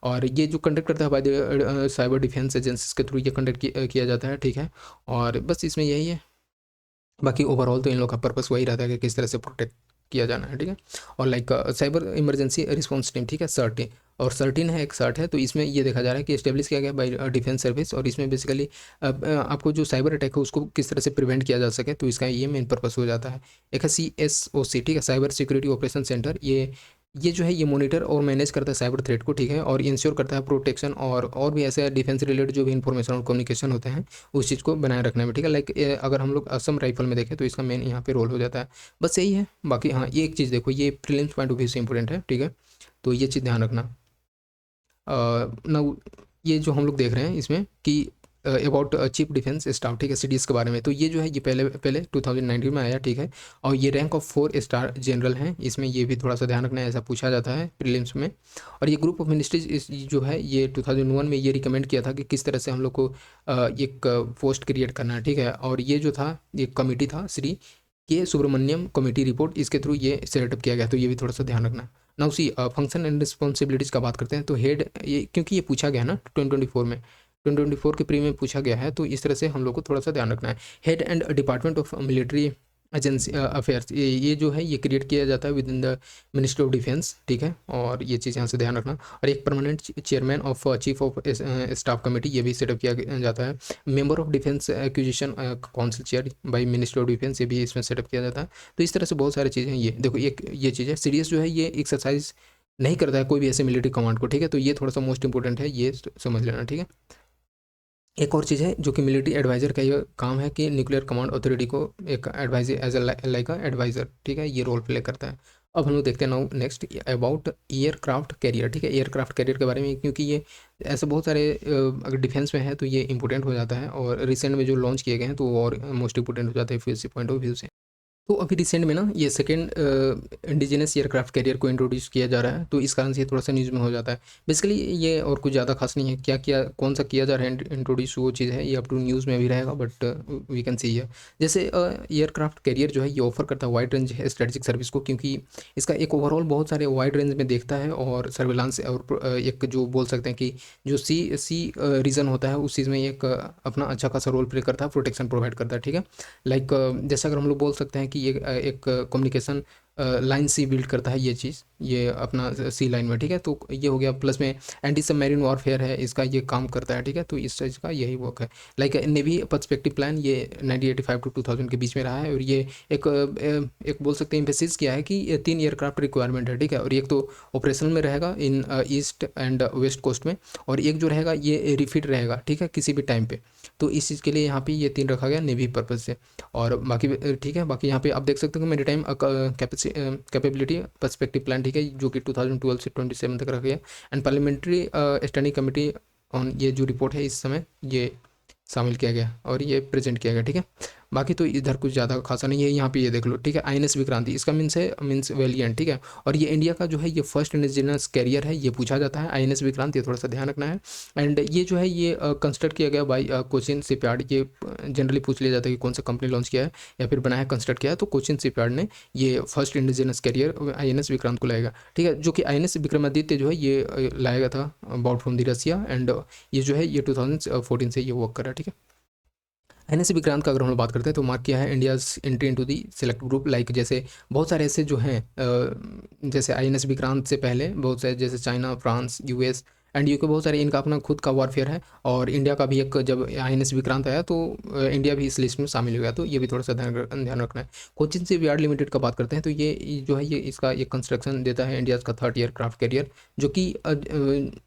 और ये जो कंडक्ट करता है by the cyber defence agencies के थ्रू ये कंडक्ट किया जाता है, ठीक है। और बस इसमें यही है, बाकी ओवरऑल तो इन लोग का पर्पस वही रहता है कि किस तरह से प्रोटेक्ट किया जाना है, ठीक है। और like cyber emergency response team, ठीक है, सर्टिन, और सर्टिन है एक सर्ट है, तो इसमें ये देखा जा रहा है कि इस्टेब्लिश किया गया बाय डिफेंस सर्विस, और इसमें बेसिकली आपको जो साइबर अटैक है उसको किस तरह से प्रिवेंट किया जा सके, तो इसका ये मेन पर्पस हो जाता है। एक है CSOC, ठीक है, साइबर सिक्योरिटी ऑपरेशन सेंटर, ये जो है ये मॉनिटर और मैनेज करता है साइबर थ्रेट को, ठीक है, और इंश्योर करता है प्रोटेक्शन और भी ऐसे डिफेंस रिलेटेड जो भी इंफॉर्मेशन और कम्युनिकेशन होते हैं उस चीज़ को बनाए रखने में, ठीक है। लाइक अगर हम लोग असम राइफल में देखें तो इसका मेन यहाँ पे रोल हो जाता है, बस यही है। बाकी हाँ, ये एक चीज़ देखो, ये प्रीलिम्स पॉइंट ऑफ व्यू से इंपॉर्टेंट है, ठीक है, तो ये चीज़ ध्यान रखना। ना ये जो हम लोग देख रहे हैं इसमें कि अबाउट चीफ डिफेंस स्टाफ, ठीक है, सीडीएस के बारे में। तो ये जो है ये पहले पहले 2019 में आया, ठीक है, और ये रैंक ऑफ 4 स्टार जनरल हैं। इसमें ये भी थोड़ा सा ध्यान रखना है, ऐसा पूछा जाता है प्रीलिम्स में। और ये ग्रुप ऑफ मिनिस्ट्रीज इस जो है ये 2001 में ये रिकमेंड किया था कि किस तरह से हम लोग को एक पोस्ट क्रिएट करना है, ठीक है। और ये जो था ये कमेटी था श्री के सुब्रमण्यम कमेटी रिपोर्ट, इसके थ्रू ये सेटअप किया गया, तो ये भी थोड़ा सा ध्यान रखना। Now see function and responsibilities का बात करते हैं। तो हेड, ये क्योंकि ये पूछा गया ना 2024 के प्री में पूछा गया है, तो इस तरह से हम लोग को थोड़ा सा ध्यान रखना है। Head and department of military agency affairs, ये जो है ये क्रिएट किया जाता है with in the ministry of defence, ठीक है, और ये चीज़ यहाँ से ध्यान रखना। और एक permanent chairman of chief of staff committee, ये भी सेटअप किया जाता है। Member of defence acquisition council chair by ministry of defence, ये भी इसमें सेटअप किया जाता है। तो इस तरह से बहुत सारी चीज़ें, ये देखो एक ये चीज़ है। सीडीएस जो है ये एक्सरसाइज नहीं करता है कोई भी ऐसे मिलिट्री कमांड को, ठीक है, तो ये थोड़ा सा मोस्ट इंपॉर्टेंट है, ये समझ लेना, ठीक है। एक और चीज़ है जो कि मिलिट्री एडवाइज़र का ये काम है कि न्यूक्लियर कमांड अथॉरिटी को एक adviser as a like adviser, ठीक है, ये रोल प्ले करता है। अब हम लोग देखते हैं now next about aircraft carrier, ठीक है, एयरक्राफ्ट कैरियर के बारे में, क्योंकि ये ऐसे बहुत सारे अगर डिफेंस में है तो ये इंपॉर्टेंट हो जाता है, और रिसेंट में जो लॉन्च किए गए हैं तो वो और मोस्ट इंपॉर्टेंट हो जाता है फ्यूसी पॉइंट ऑफ व्यू से। तो अभी रिसेंट में ना ये सेकेंड इंडिजिनस एयरक्राफ्ट कैरियर को इंट्रोड्यूस किया जा रहा है, तो इस कारण से ये थोड़ा सा न्यूज़ में हो जाता है। बेसिकली ये और कुछ ज़्यादा खास नहीं है, क्या क्या कौन सा किया जा रहा है इंट्रोड्यूस, वो चीज़ है, ये अप टू न्यूज़ में भी रहेगा, बट वी कैन सी है। जैसे एयरक्राफ्ट कैरियर जो है ये ऑफर करता है वाइड रेंज स्ट्रेटेजिक सर्विस को, क्योंकि इसका एक ओवरऑल बहुत सारे वाइड रेंज में देखता है, और सर्विलांस और एक जो बोल सकते हैं कि जो सी रीजन होता है उस चीज़ में एक अपना अच्छा खासा रोल प्ले करता है, प्रोटेक्शन प्रोवाइड करता है, ठीक है। लाइक जैसे अगर हम लोग बोल सकते हैं कि ये एक कम्युनिकेशन लाइन सी बिल्ड करता है ये चीज़, ये अपना सी लाइन में, ठीक है, तो ये हो गया। प्लस में एंटी सबमरीन वॉरफेयर है, इसका ये काम करता है, ठीक है, तो इस चीज़ का यही वर्क है। लाइक नेवी पर्सपेक्टिव प्लान ये 1985 टू 2000 के बीच में रहा है, और ये एक बोल सकते हैं एम्फेसिस किया है कि ये 3 एयरक्राफ्ट रिक्वायरमेंट है, ठीक है, और एक तो ऑपरेशनल में रहेगा इन ईस्ट एंड वेस्ट कोस्ट में, और एक जो रहेगा ये रिफिट रहेगा, ठीक है, किसी भी टाइम पे। तो इस चीज़ के लिए यहाँ पे ये 3 रखा गया नेवी पर्पज़ से। और बाकी ठीक है, बाकी यहाँ पे आप देख सकते हो कि मेरी टाइम कैपेबिलिटी पर्सपेक्टिव प्लान, ठीक है, जो कि 2012 से 27 तक रखा गया। And parliamentary standing committee on, ये जो रिपोर्ट है इस समय ये शामिल किया गया और ये प्रेजेंट किया गया, ठीक है। बाकी तो इधर कुछ ज़्यादा खासा नहीं है। यहाँ पे ये देख लो, ठीक है, आईएनएस विक्रांति, इसका मीन्स वेलियंट, ठीक है, और ये इंडिया का जो है ये फर्स्ट इंडिजिनस कैरियर है, ये पूछा जाता है आईएनएस विक्रांत, ये थोड़ा सा ध्यान रखना है। एंड ये जो है ये कंस्ट्रक्ट किया गया बाई कोचिन शिपयार्ड, ये जनरली पूछ लिया जाता है कि कौन सा कंपनी लॉन्च किया है या फिर बनाया कंस्ट्रक्ट किया है, तो कोचिन शिपयार्ड ने ये first indigenous carrier INS Vikrant को लाएगा, ठीक है, जो कि आईएनएस विक्रमादित्य जो है ये लाएगा था about from the Russia, and ये जो है ये 2014 से ये वर्क कर रहा है, ठीक है। आईएनएस विक्रांत का अगर हम लोग बात करते हैं तो मार्क किया है India's entry into the select group, like जैसे बहुत सारे ऐसे जो हैं जैसे आईएनएस विक्रांत से पहले बहुत सारे जैसे China, France, US and UK, बहुत सारे इनका अपना खुद का वॉरफेयर है, और इंडिया का भी एक जब आईएनएस विक्रांत आया तो इंडिया भी इस लिस्ट में शामिल हो गया, तो ये भी थोड़ा सा ध्यान रखना है। कोचिन शिपयार्ड लिमिटेड का बात करते हैं तो ये जो है ये इसका एक कंस्ट्रक्शन देता है इंडिया का 3rd एयरक्राफ्ट कैरियर, जो कि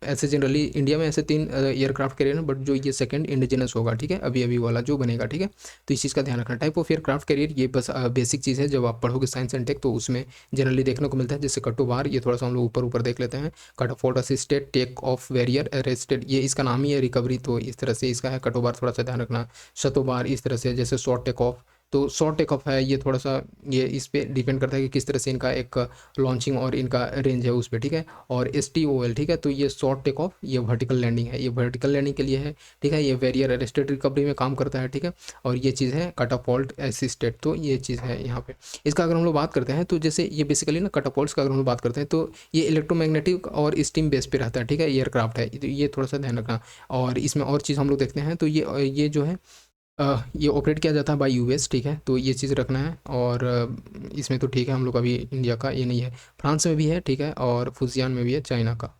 ऐसे जनरली इंडिया में ऐसे 3 एयरक्राफ्ट कैरियर हैं, बट जो ये सेकंड इंडिजिनस होगा, ठीक है, अभी अभी वाला जो बनेगा, ठीक है, तो इस चीज़ का ध्यान रखना। टाइप ऑफ एयरक्राफ्ट कैरियर ये बस बेसिक चीज़ है, जब आप पढ़ोगे साइंस एंड टेक तो उसमें जनरली देखने को मिलता है, जैसे कटोबार, ये थोड़ा सा हम लोग ऊपर ऊपर देख लेते हैं, catapult assisted take off barrier arrested, ये इसका नाम ही है रिकवरी, तो इस तरह से इसका है। कटोबार थोड़ा सा ध्यान रखना। शतोबार इस तरह से, जैसे शॉर्ट टेक ऑफ, तो शॉर्ट टेक ऑफ है, ये थोड़ा सा ये इस पे डिपेंड करता है कि किस तरह से इनका एक लॉन्चिंग और इनका रेंज है उस पर, ठीक है। और STOL, ठीक है, तो ये शॉर्ट टेक ऑफ, ये वर्टिकल लैंडिंग है, ये वर्टिकल लैंडिंग के लिए है, ठीक है, ये वेरियर अरेस्टेड रिकवरी में काम करता है, ठीक है, और ये चीज़ है कटापोल्ट असिस्टेड, तो ये चीज़ है यहाँ पे। इसका अगर हम लोग बात करते हैं तो जैसे ये बेसिकली ना कटापोल्ट्स का अगर हम लोग बात करते हैं तो ये इलेक्ट्रोमैग्नेटिक और स्टीम बेस पे रहता है, ठीक है, एयरक्राफ्ट है, तो ये थोड़ा सा ध्यान रखना। और इसमें और चीज़ हम लोग देखते हैं तो ये जो है ये ऑपरेट किया जाता है बाय यूएस, ठीक है, तो ये चीज़ रखना है। और इसमें तो ठीक है, हम लोग अभी इंडिया का ये नहीं है, फ्रांस में भी है, ठीक है, और फुजियान में भी है चाइना का,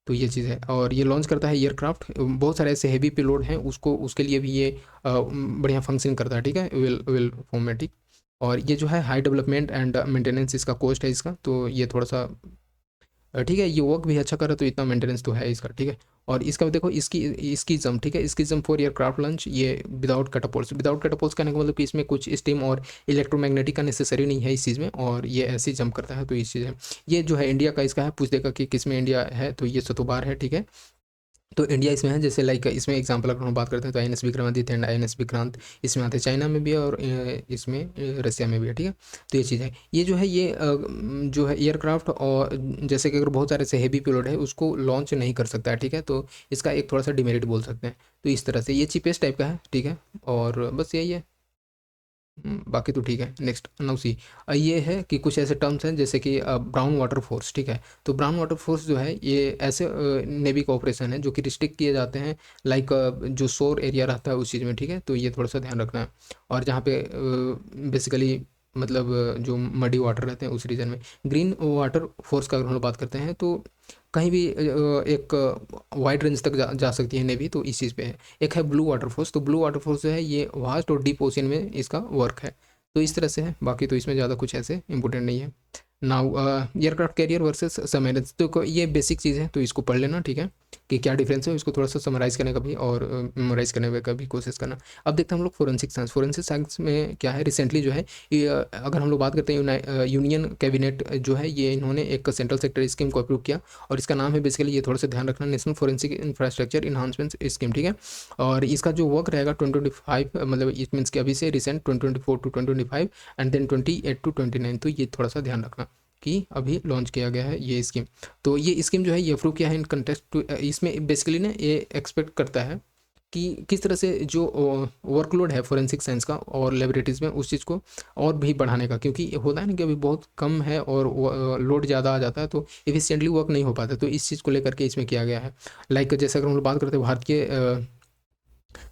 तो ये चीज़ है। और ये लॉन्च करता है एयरक्राफ्ट, बहुत सारे ऐसे हैवी पेलोड हैं उसको, उसके लिए भी ये बढ़िया फंक्शन करता है, ठीक है, वेल फॉर्म में, ठीक। और ये जो है हाई डेवलपमेंट एंड मेंटेनेंस इसका कॉस्ट है इसका, तो ये थोड़ा सा ठीक है, ये वर्क भी अच्छा कर रहा है तो इतना मेंटेनेंस तो है इसका, ठीक है। और इसका देखो इसकी जम, ठीक है, इसकी जम फॉर एयरक्राफ्ट लॉन्च, ये विदाउट कटअपोल्स करने का मतलब कि इसमें कुछ स्टीम और इलेक्ट्रोमैग्नेटिक का नेसेसरी नहीं है इस चीज़ में, और ये ऐसे ही जंप करता है, तो इस चीज़ है। ये जो है इंडिया का इसका है, पूछ देगा कि किस में इंडिया है, तो ये सतोबार है, ठीक है, तो इंडिया इसमें है, जैसे लाइक इसमें एग्जांपल अगर हम बात करते हैं तो INS Vikramaditya and INS Vikrant इसमें आते हैं, चाइना में भी है और इसमें रसिया में भी है, ठीक है। तो ये चीज़ है, ये जो है ये जो है एयरक्राफ्ट, और जैसे कि अगर बहुत सारे से हैवी पेलोड है उसको लॉन्च नहीं कर सकता है, ठीक है। तो इसका एक थोड़ा सा डिमेरिट बोल सकते हैं। तो इस तरह से ये चीपेस्ट टाइप का है, ठीक है। और बस यही है। बाकी तो ठीक है। नेक्स्ट नाउ सी, ये है कि कुछ ऐसे टर्म्स हैं जैसे कि ब्राउन वाटर फोर्स, ठीक है। तो ब्राउन वाटर फोर्स जो है ये ऐसे नेवी का ऑपरेशन है जो कि रिस्ट्रिक्ट किए जाते हैं, लाइक जो शोर एरिया रहता है उस चीज़ में, ठीक है। तो ये थोड़ा सा ध्यान रखना है। और जहाँ पे बेसिकली मतलब जो मडी वाटर रहते हैं उस रीजन में। ग्रीन वाटर फोर्स का अगर हम लोग बात करते हैं तो कहीं भी एक वाइड रेंज तक जा सकती है नेवी, तो इस चीज़ पे है। एक है ब्लू वाटर फोर्स, तो ब्लू वाटर फोर्स जो है ये वास्ट और डीप ओशन में इसका वर्क है। तो इस तरह से है, बाकी तो इसमें ज़्यादा कुछ ऐसे इंपॉर्टेंट नहीं है। Now aircraft carrier versus submarines, तो ये बेसिक चीज़ है, तो इसको पढ़ लेना, ठीक है, कि क्या डिफरेंस है। इसको थोड़ा सा समराइज़ करने का भी और मेमोराइज़ करने का भी कोशिश करना। अब देखते हैं हम लोग फोरेंसिक साइंस। फोरेंसिक साइंस में क्या है, रिसेंटली जो है ये अगर हम लोग बात करते हैं यूनियन कैबिनेट जो है ये इन्होंने एक सेंट्रल सेक्टर स्कीम को अप्रूव किया, और इसका नाम है बेसिकली, ये थोड़ा सा ध्यान रखना, national forensic infrastructure enhancement scheme, ठीक है। और इसका जो वर्क रहेगा 2025, मतलब इट मीन्स कि अभी से recent 2024 to 2025 and then 28 to 29। तो ये थोड़ा सा ध्यान रखना कि अभी लॉन्च किया गया है ये स्कीम। तो ये स्कीम जो है ये अप्रूव किया है इन कंटेक्स्ट टू, इसमें बेसिकली ना ये एक्सपेक्ट करता है कि किस तरह से जो वर्कलोड है फोरेंसिक साइंस का और लेबोरेटरीज में उस चीज़ को और भी बढ़ाने का, क्योंकि होता है ना कि अभी बहुत कम है और लोड ज़्यादा आ जाता है तो एफिशिएंटली वर्क नहीं हो पाता। तो इस चीज़ को लेकर के इसमें किया गया है। लाइक जैसे अगर हम लोग बात करते हैं भारतीय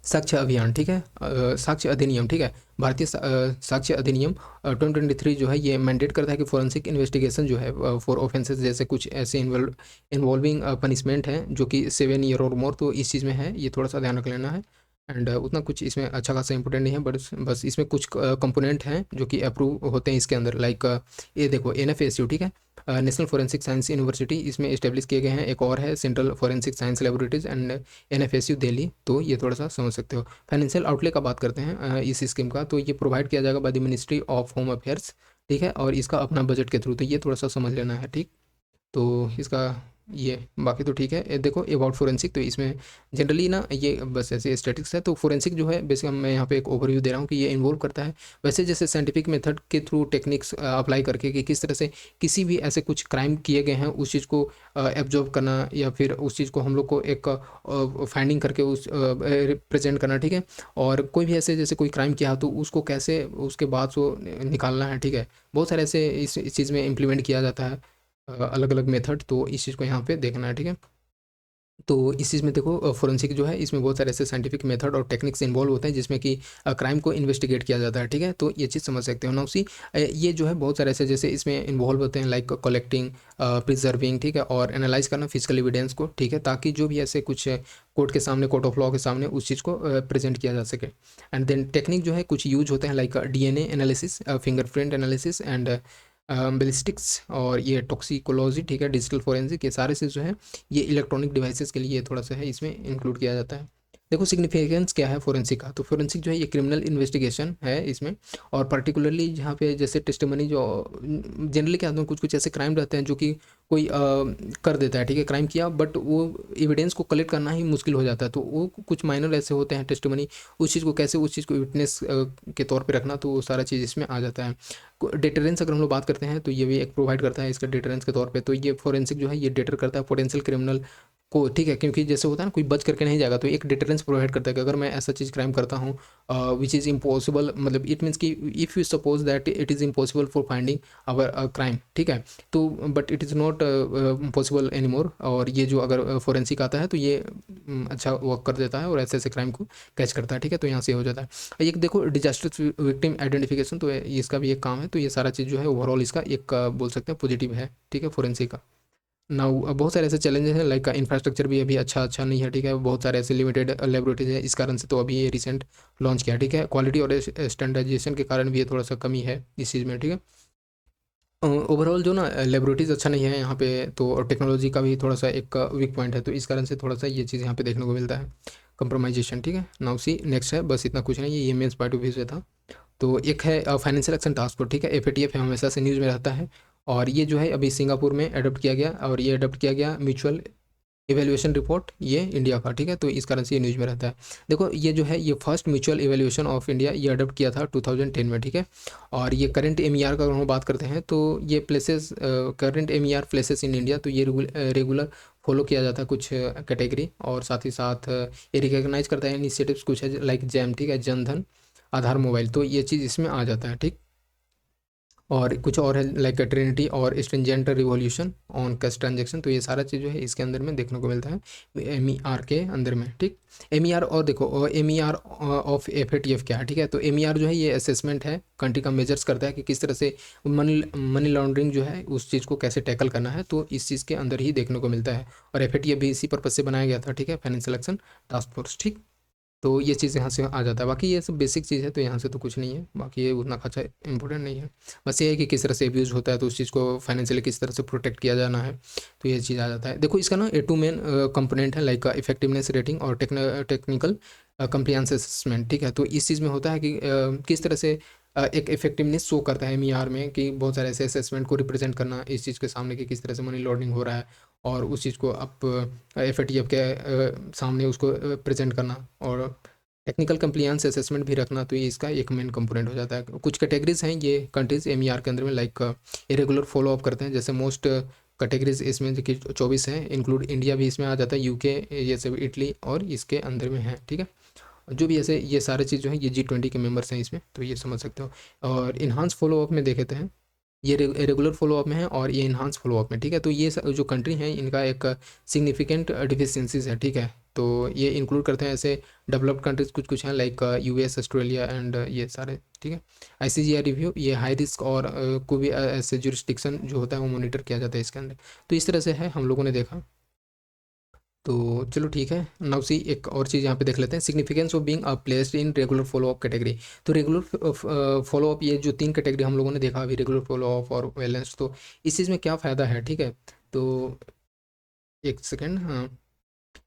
साक्ष्य अभियान, ठीक है, साक्ष्य अधिनियम, ठीक है, भारतीय साक्ष्य अधिनियम 2023 जो है ये मैंडेट करता है कि फोरेंसिक इन्वेस्टिगेशन जो है फॉर ऑफेंसेस, जैसे कुछ ऐसे इन्वॉल्विंग पनिशमेंट है जो कि 7 ईयर और मोर, तो इस चीज़ में है, ये थोड़ा सा ध्यान रख लेना है। एंड उतना कुछ इसमें अच्छा खासा इंपॉर्टेंट नहीं है, बट बस इसमें कुछ कंपोनेंट हैं जो कि अप्रूव होते हैं इसके अंदर। लाइक ये देखो NFSU, ठीक है, नेशनल फोरेंसिक साइंस यूनिवर्सिटी, इसमें इस्टेब्लिश किए गए हैं। एक और है central forensic science laboratories and NFSU Delhi, तो ये थोड़ा सा समझ सकते हो। फाइनेंशियल आउटले का बात करते हैं इस स्कीम का, तो ये प्रोवाइड किया जाएगा by the ministry of home affairs, ठीक है, और इसका अपना बजट के थ्रू, तो ये थोड़ा सा समझ लेना है, ठीक। तो इसका ये बाकी तो ठीक है। देखो अबाउट फोरेंसिक, तो इसमें जनरली ना ये बस ऐसे स्टैटिक्स है। तो फोरेंसिक जो है बेसिक मैं यहाँ पे एक ओवरव्यू दे रहा हूँ कि ये इन्वॉल्व करता है वैसे जैसे साइंटिफिक मेथड के थ्रू टेक्निक्स अप्लाई करके कि किस तरह से किसी भी ऐसे कुछ क्राइम किए गए हैं उस चीज़ को एब्जॉर्व करना, या फिर उस चीज़ को हम लोग को एक फाइंडिंग करके उस रिप्रेजेंट करना, ठीक है। और कोई भी ऐसे जैसे कोई क्राइम किया तो उसको कैसे उसके बाद सो निकालना है, ठीक है। बहुत सारे ऐसे इस चीज़ में इम्प्लीमेंट किया जाता है अलग अलग मेथड, तो इस चीज़ को यहाँ पे देखना है, ठीक है। तो इस चीज़ में देखो फोरेंसिक जो है इसमें बहुत सारे ऐसे साइंटिफिक मेथड और टेक्निक्स इन्वॉल्व होते हैं जिसमें कि क्राइम को इन्वेस्टिगेट किया जाता है, ठीक है। तो ये चीज़ समझ सकते हो ना उसी। ये जो है बहुत सारे ऐसे जैसे इसमें इन्वॉल्व होते हैं, लाइक कलेक्टिंग, प्रिजर्विंग, ठीक है, और एनालाइज करना फिजिकल एविडेंस को, ठीक है, ताकि जो भी ऐसे कुछ कोर्ट के सामने, कोर्ट ऑफ लॉ के सामने उस चीज़ को प्रेजेंट किया जा सके। एंड देन टेक्निक जो है कुछ यूज होते हैं, like DNA analysis, fingerprint analysis and ballistics, और ये टॉक्सिकोलॉजी, ठीक है, डिजिटल फोरेंसिक, ये सारे से जो है ये इलेक्ट्रॉनिक डिवाइसेस के लिए थोड़ा सा है इसमें इंक्लूड किया जाता है। देखो सिग्निफिकेंस क्या है फोरेंसिक का, तो फोरेंसिक जो है ये क्रिमिनल इन्वेस्टिगेशन है इसमें, और पर्टिकुलरली जहाँ पे जैसे टेस्टिमनी जो जनरली क्या होता है, कुछ कुछ ऐसे क्राइम रहते हैं जो कि कोई कर देता है, ठीक है, क्राइम किया, बट वो एविडेंस को कलेक्ट करना ही मुश्किल हो जाता है। तो वो कुछ माइनर ऐसे होते हैं टेस्टिमनी, उस चीज़ को कैसे उस चीज़ को विटनेस के तौर पे रखना, तो वो सारा चीज़ इसमें आ जाता है। डेटरेंस अगर हम लोग बात करते हैं तो ये भी एक प्रोवाइड करता है इसका डेटरेंस के तौर पे। तो ये फोरेंसिक जो है ये डेटर करता है पोटेंशियल क्रिमिनल को, ठीक है, क्योंकि जैसे होता है ना कोई बच करके नहीं जाएगा, तो एक डिटरेंस प्रोवाइड करता है कि अगर मैं ऐसा चीज़ क्राइम करता हूँ विच इज़ इम्पॉसिबल, मतलब इट मीन्स कि if you suppose that it is impossible for finding our crime, ठीक है, तो but it is not possible any more, और ये जो अगर फोरेंसिक आता है तो ये अच्छा वर्क कर देता है और ऐसे ऐसे क्राइम को कैच करता है, ठीक है। तो यहाँ से हो जाता है। एक देखो डिजास्टर विक्टिम आइडेंटिफिकेशन, तो इसका भी एक काम है। तो ये सारा चीज़ जो है ओवरऑल इसका एक बोल सकते हैं पॉजिटिव है, ठीक है, फोरेंसिक का। नाउ बहुत सारे ऐसे चैलेंजेस हैं, लाइक इंफ्रास्ट्रक्चर भी अभी अच्छा नहीं है, ठीक है, बहुत सारे ऐसे लिमिटेड लेबोरेटरीज है, इस कारण से तो अभी ये रिसेंट लॉन्च किया, ठीक है। क्वालिटी और स्टैंडर्डाइजेशन के कारण भी ये थोड़ा सा कमी है इस चीज़ में, ठीक है। ओवरऑल जो ना लेबोरेटरीज अच्छा नहीं है यहाँ पे, तो टेक्नोलॉजी का भी थोड़ा सा एक वीक पॉइंट है, तो इस कारण से थोड़ा सा ये चीज़ यहाँ पे देखने को मिलता है, कंप्रोमाइजेशन, ठीक है। नाउ सी नेक्स्ट है, बस इतना कुछ नहीं है, ये मेंस पॉइंट ऑफ व्यू से था। तो एक है फाइनेंशियल एक्शन टास्क फोर्स, ठीक है, FATF है, हमेशा से न्यूज़ में रहता है, और ये जो है अभी सिंगापुर में अडोप्ट किया गया, और ये अडोप्ट किया गया म्यूचुअल इवैल्यूएशन रिपोर्ट ये इंडिया का, ठीक है, तो इस कारण से ये न्यूज़ में रहता है। देखो ये जो है ये first mutual evaluation of India ये अडॉप्ट किया था 2010 में, ठीक है। और ये करंट एमईआर का अगर हम बात करते हैं तो ये places current MER places in India, तो ये रेगुलर फॉलो किया जाता है कुछ कैटेगरी, और साथ ही साथ ये रिकॉग्नाइज करता है इनिशिएटिव्स कुछ है लाइक जैम, ठीक है, जनधन, आधार मोबाइल, तो ये चीज़ इसमें आ जाता है, ठीक। और कुछ और है लाइक ट्रिनिटी और stringent revolution on cash transaction, तो ये सारा चीज़ जो है इसके अंदर में देखने को मिलता है एमईआर के अंदर में, ठीक। एमईआर और देखो एमईआर ऑफ एफएटीएफ क्या है, ठीक है, तो एमईआर जो है ये असेसमेंट है, कंट्री का मेजर्स करता है कि किस तरह से मनी लॉन्ड्रिंग जो है उस चीज़ को कैसे टैकल करना है, तो इस चीज़ के अंदर ही देखने को मिलता है। और एफएटीएफ भी इसी पर्पज से बनाया गया था, ठीक है, फाइनेंशियल एक्शन टास्क फोर्स, ठीक। तो ये चीज़ यहाँ से आ जाता है, बाकी ये सब बेसिक चीज़ है, तो यहाँ से तो कुछ नहीं है, बाकी ये उतना खासा इंपॉर्टेंट नहीं है। बस ये है कि किस तरह से एब्यूज़ होता है तो उस चीज़ को फाइनेंशियली किस तरह से प्रोटेक्ट किया जाना है, तो ये चीज़ आ जाता है। देखो इसका ना ए टू मेन कंपोनेंट है लाइक इफेक्टिवनेस रेटिंग और टेक्निकल कंप्लायंस असेसमेंट, ठीक है। तो इस चीज़ में होता है कि किस तरह से एक इफेक्टिवनेस शो करता है एमईआर में कि बहुत सारे ऐसे असेसमेंट को रिप्रेजेंट करना इस चीज़ के सामने कि किस तरह से मनी लॉन्ड्रिंग हो रहा है, और उस चीज़ को आप एफएटीएफ के सामने उसको प्रेजेंट करना, और टेक्निकल कंप्लायंस असेसमेंट भी रखना, तो ये इसका एक मेन कंपोनेंट हो जाता है। कुछ कैटेगरीज हैं ये कंट्रीज एमईआर के अंदर में लाइक इरेगुलर फॉलो अप करते हैं, जैसे मोस्ट कैटेगरीज इसमें देखिए 24 हैं, इंक्लूड इंडिया भी इसमें आ जाता है, यूके, ये सब इटली और इसके अंदर में है, ठीक है। जो भी ऐसे ये सारे चीज़ जो है ये G20 के मेंबर्स हैं इसमें, तो ये समझ सकते हो। और इन्हांस फॉलो अप में देखे हैं, ये रेगुलर फॉलो अप में है और ये इन्हांस फॉलो अप में, ठीक है। तो ये जो कंट्री हैं इनका एक सिग्निफिकेंट डिफिशियंसीज है, ठीक है। तो ये इंक्लूड करते हैं ऐसे डेवलप्ड कंट्रीज कुछ कुछ हैं लाइक यूएस, ऑस्ट्रेलिया एंड ये सारे, ठीक है। आईसीजीआर रिव्यू ये हाई रिस्क और कोई भी ऐसे जुरिस्डिक्शन जो होता है वो मॉनिटर किया जाता है इसके अंदर, तो इस तरह से है हम लोगों ने देखा। तो चलो ठीक है, नाउ सी एक और चीज़ यहाँ पे देख लेते हैं, significance of being placed in regular follow up category. तो रेगुलर फॉलो अप ये जो तीन कैटेगरी हम लोगों ने देखा अभी, रेगुलर फॉलो अप और बैलेंस, तो इस चीज़ में क्या फ़ायदा है, ठीक है। तो एक सेकेंड, हाँ,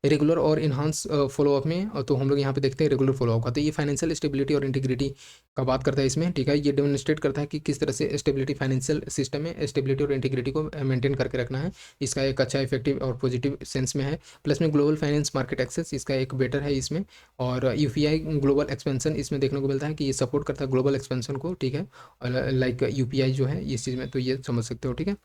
रेगुलर और इन्हांस फॉलो अप में तो हम लोग यहाँ पे देखते हैं रेगुलर फॉलो अप का, तो ये फाइनेंशियल स्टेबिलिटी और इंटीग्रिटी का बात करता है इसमें, ठीक है। ये डेमोन्स्ट्रेट करता है कि किस तरह से स्टेबिलिटी फाइनेंशियल सिस्टम में स्टेबिलिटी और इंटीग्रिटी को मेंटेन करके रखना है, इसका एक अच्छा इफेक्टिव और पॉजिटिव सेंस में है। प्लस में ग्लोबल फाइनेंस मार्केट एक्सेस इसका एक बेटर है इसमें, और यूपीआई ग्लोबल एक्सपेंशन इसमें देखने को मिलता है कि ये सपोर्ट करता है ग्लोबल एक्सपेंशन को, ठीक है, लाइक यूपीआई जो है इस चीज़ में, तो ये समझ सकते हो, ठीक है।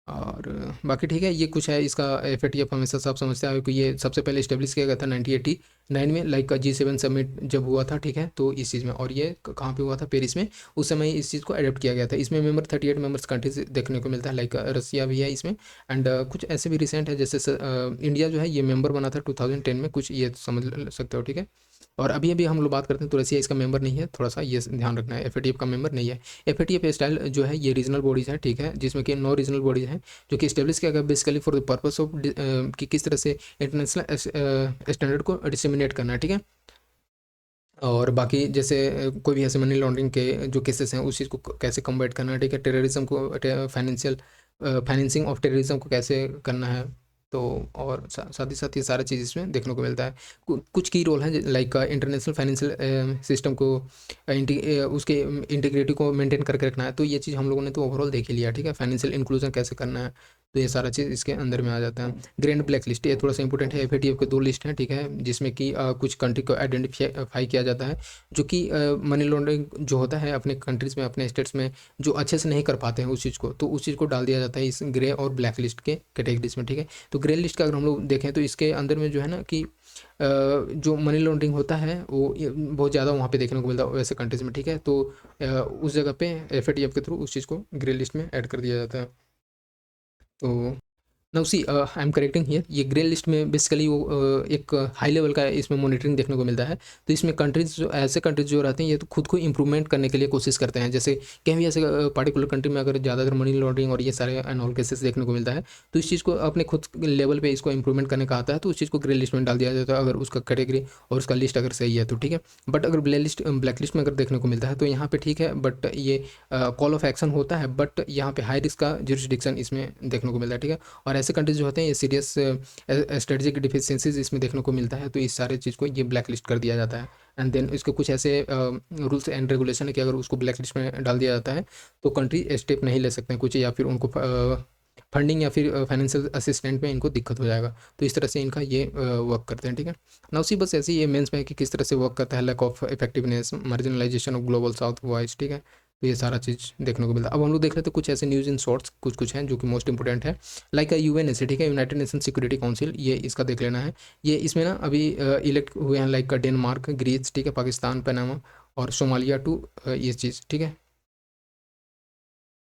और बाकी ठीक है, ये कुछ है इसका एफएटीएफ हमेशा सब समझते आए कि ये सबसे पहले इस्टेब्लिश किया गया था 1989 में लाइक G7 समिट जब हुआ था, ठीक है, तो इस चीज़ में, और ये कहाँ पे हुआ था, पेरिस में, उस समय इस चीज़ को अडोप्ट किया गया था। इसमें मेंबर 38 मेंबर्स कंट्रीज देखने को मिलता है लाइक रसिया भी है इसमें, एंड कुछ ऐसे भी रिसेंट है जैसे इंडिया जो है ये मेंबर बना था 2010 में, कुछ ये समझ सकते हो, ठीक है। और अभी अभी हम लोग बात करते हैं तो रसिया इसका मेंबर नहीं है, थोड़ा सा ये ध्यान रखना है, एफएटीएफ का मेंबर नहीं है। एफएटीएफ स्टाइल जो है ये रीजनल बॉडीज है, ठीक है, जिसमें कि 9 रीजनल बॉडीज हैं जो कि इस्टेब्लिश किया गया basically for the purpose of कि किस तरह से इंटरनेशनल स्टैंडर्ड को डिसमिनेट करना है, ठीक है। और बाकी जैसे कोई भी ऐसे मनी लॉन्ड्रिंग के जो केसेस हैं उस चीज़ को कैसे कम्बाइट करना है, ठीक है, टेररिज्म को, फाइनेंशियल फाइनेंसिंग ऑफ टेररिज्म को कैसे करना है, तो और साथ ही साथ ये सारा चीज़ इसमें देखने को मिलता है। कुछ की रोल है लाइक इंटरनेशनल फाइनेंशियल सिस्टम को उसके इंटीग्रिटी को मेंटेन करके रखना है, तो ये चीज़ हम लोगों ने तो ओवरऑल देख ही लिया, ठीक है। फाइनेंशियल इंक्लूजन कैसे करना है, तो ये सारा चीज़ इसके अंदर में आ जाता है। ग्रैंड ब्लैक लिस्ट ये थोड़ा सा इंपॉर्टेंट है, एफएटीएफ के 2 लिस्ट हैं, ठीक है, जिसमें कि कुछ कंट्री को आइडेंटिफाई किया जाता है जो कि मनी लॉन्ड्रिंग जो होता है अपने कंट्रीज़ में, अपने स्टेट्स में जो अच्छे से नहीं कर पाते हैं उस चीज़ को, तो उस चीज़ को डाल दिया जाता है इस ग्रे और ब्लैक लिस्ट के कैटेगरीज में, ठीक है। तो ग्रे लिस्ट का अगर हम लोग देखें तो इसके अंदर में जो है ना कि जो मनी लॉन्ड्रिंग होता है वो बहुत ज़्यादा वहाँ पे देखने को मिलता है वैसे कंट्रीज़ में, ठीक है। तो उस जगह पे एफएटीएफ के थ्रू उस चीज़ को ग्रे लिस्ट में ऐड कर दिया जाता है। तो now see I am correcting here, ये ग्रे लिस्ट में बेसिकली वो एक हाई लेवल का इसमें मॉनिटरिंग देखने को मिलता है। तो इसमें कंट्रीज जो ऐसे कंट्रीज जो रहते हैं ये तो खुद को इंप्रूवमेंट करने के लिए कोशिश करते हैं, जैसे कहीं भी ऐसे पार्टिकुलर कंट्री में अगर ज़्यादातर मनी लॉन्ड्रिंग और ये सारे एंड ऑल केसेस देखने को मिलता है, तो इस चीज़ को अपने खुद लेवल पे इसको इंप्रूवमेंट करने का आता है, तो उस चीज़ को ग्रे लिस्ट में डाल दिया जाता है अगर उसका कैटेगरी और उसका लिस्ट अगर सही है तो, ठीक है। बट अगर ब्लैक लिस्ट में अगर देखने को मिलता है तो यहाँ पे ठीक है, बट ये कॉल ऑफ एक्शन होता है, बट यहाँ पे हाई रिस्क का जुरिस्डिक्शन इसमें देखने को मिलता है, ठीक है। और ऐसे कंट्रीज जो होते हैं ये सीरियस स्ट्रेटेजिक डिफिशियंसीज इसमें देखने को मिलता है, तो इस सारे चीज़ को ये ब्लैक लिस्ट कर दिया जाता है। एंड देन इसके कुछ ऐसे रूल्स एंड रेगुलेशन है कि अगर उसको ब्लैक लिस्ट में डाल दिया जाता है तो कंट्री स्टेप नहीं ले सकते हैं कुछ, या फिर उनको फंडिंग या फिर फाइनेंशियल असिस्टेंट में इनको दिक्कत हो जाएगा। तो इस तरह से इनका ये वर्क करते हैं, ठीक है ना। उसी बस ऐसे ही ये मेंस में है कि किस तरह से वर्क करता है, lack of effectiveness, marginalisation of global south voice, ठीक है। तो ये सारा चीज़ देखने को मिलता है। अब हम लोग देख रहे थे कुछ ऐसे न्यूज़ इन शॉर्ट्स, कुछ कुछ हैं जो कि मोस्ट इंपॉर्टेंट है, लाइक यूएनएससी, ठीक है, यूनाइटेड नेशन सिक्योरिटी काउंसिल, ये इसका देख लेना है। ये इसमें ना अभी इलेक्ट हुए हैं लाइक डेनमार्क, ग्रीस, ठीक है, पाकिस्तान, पनामा और सोमालिया टू ये चीज़, ठीक है।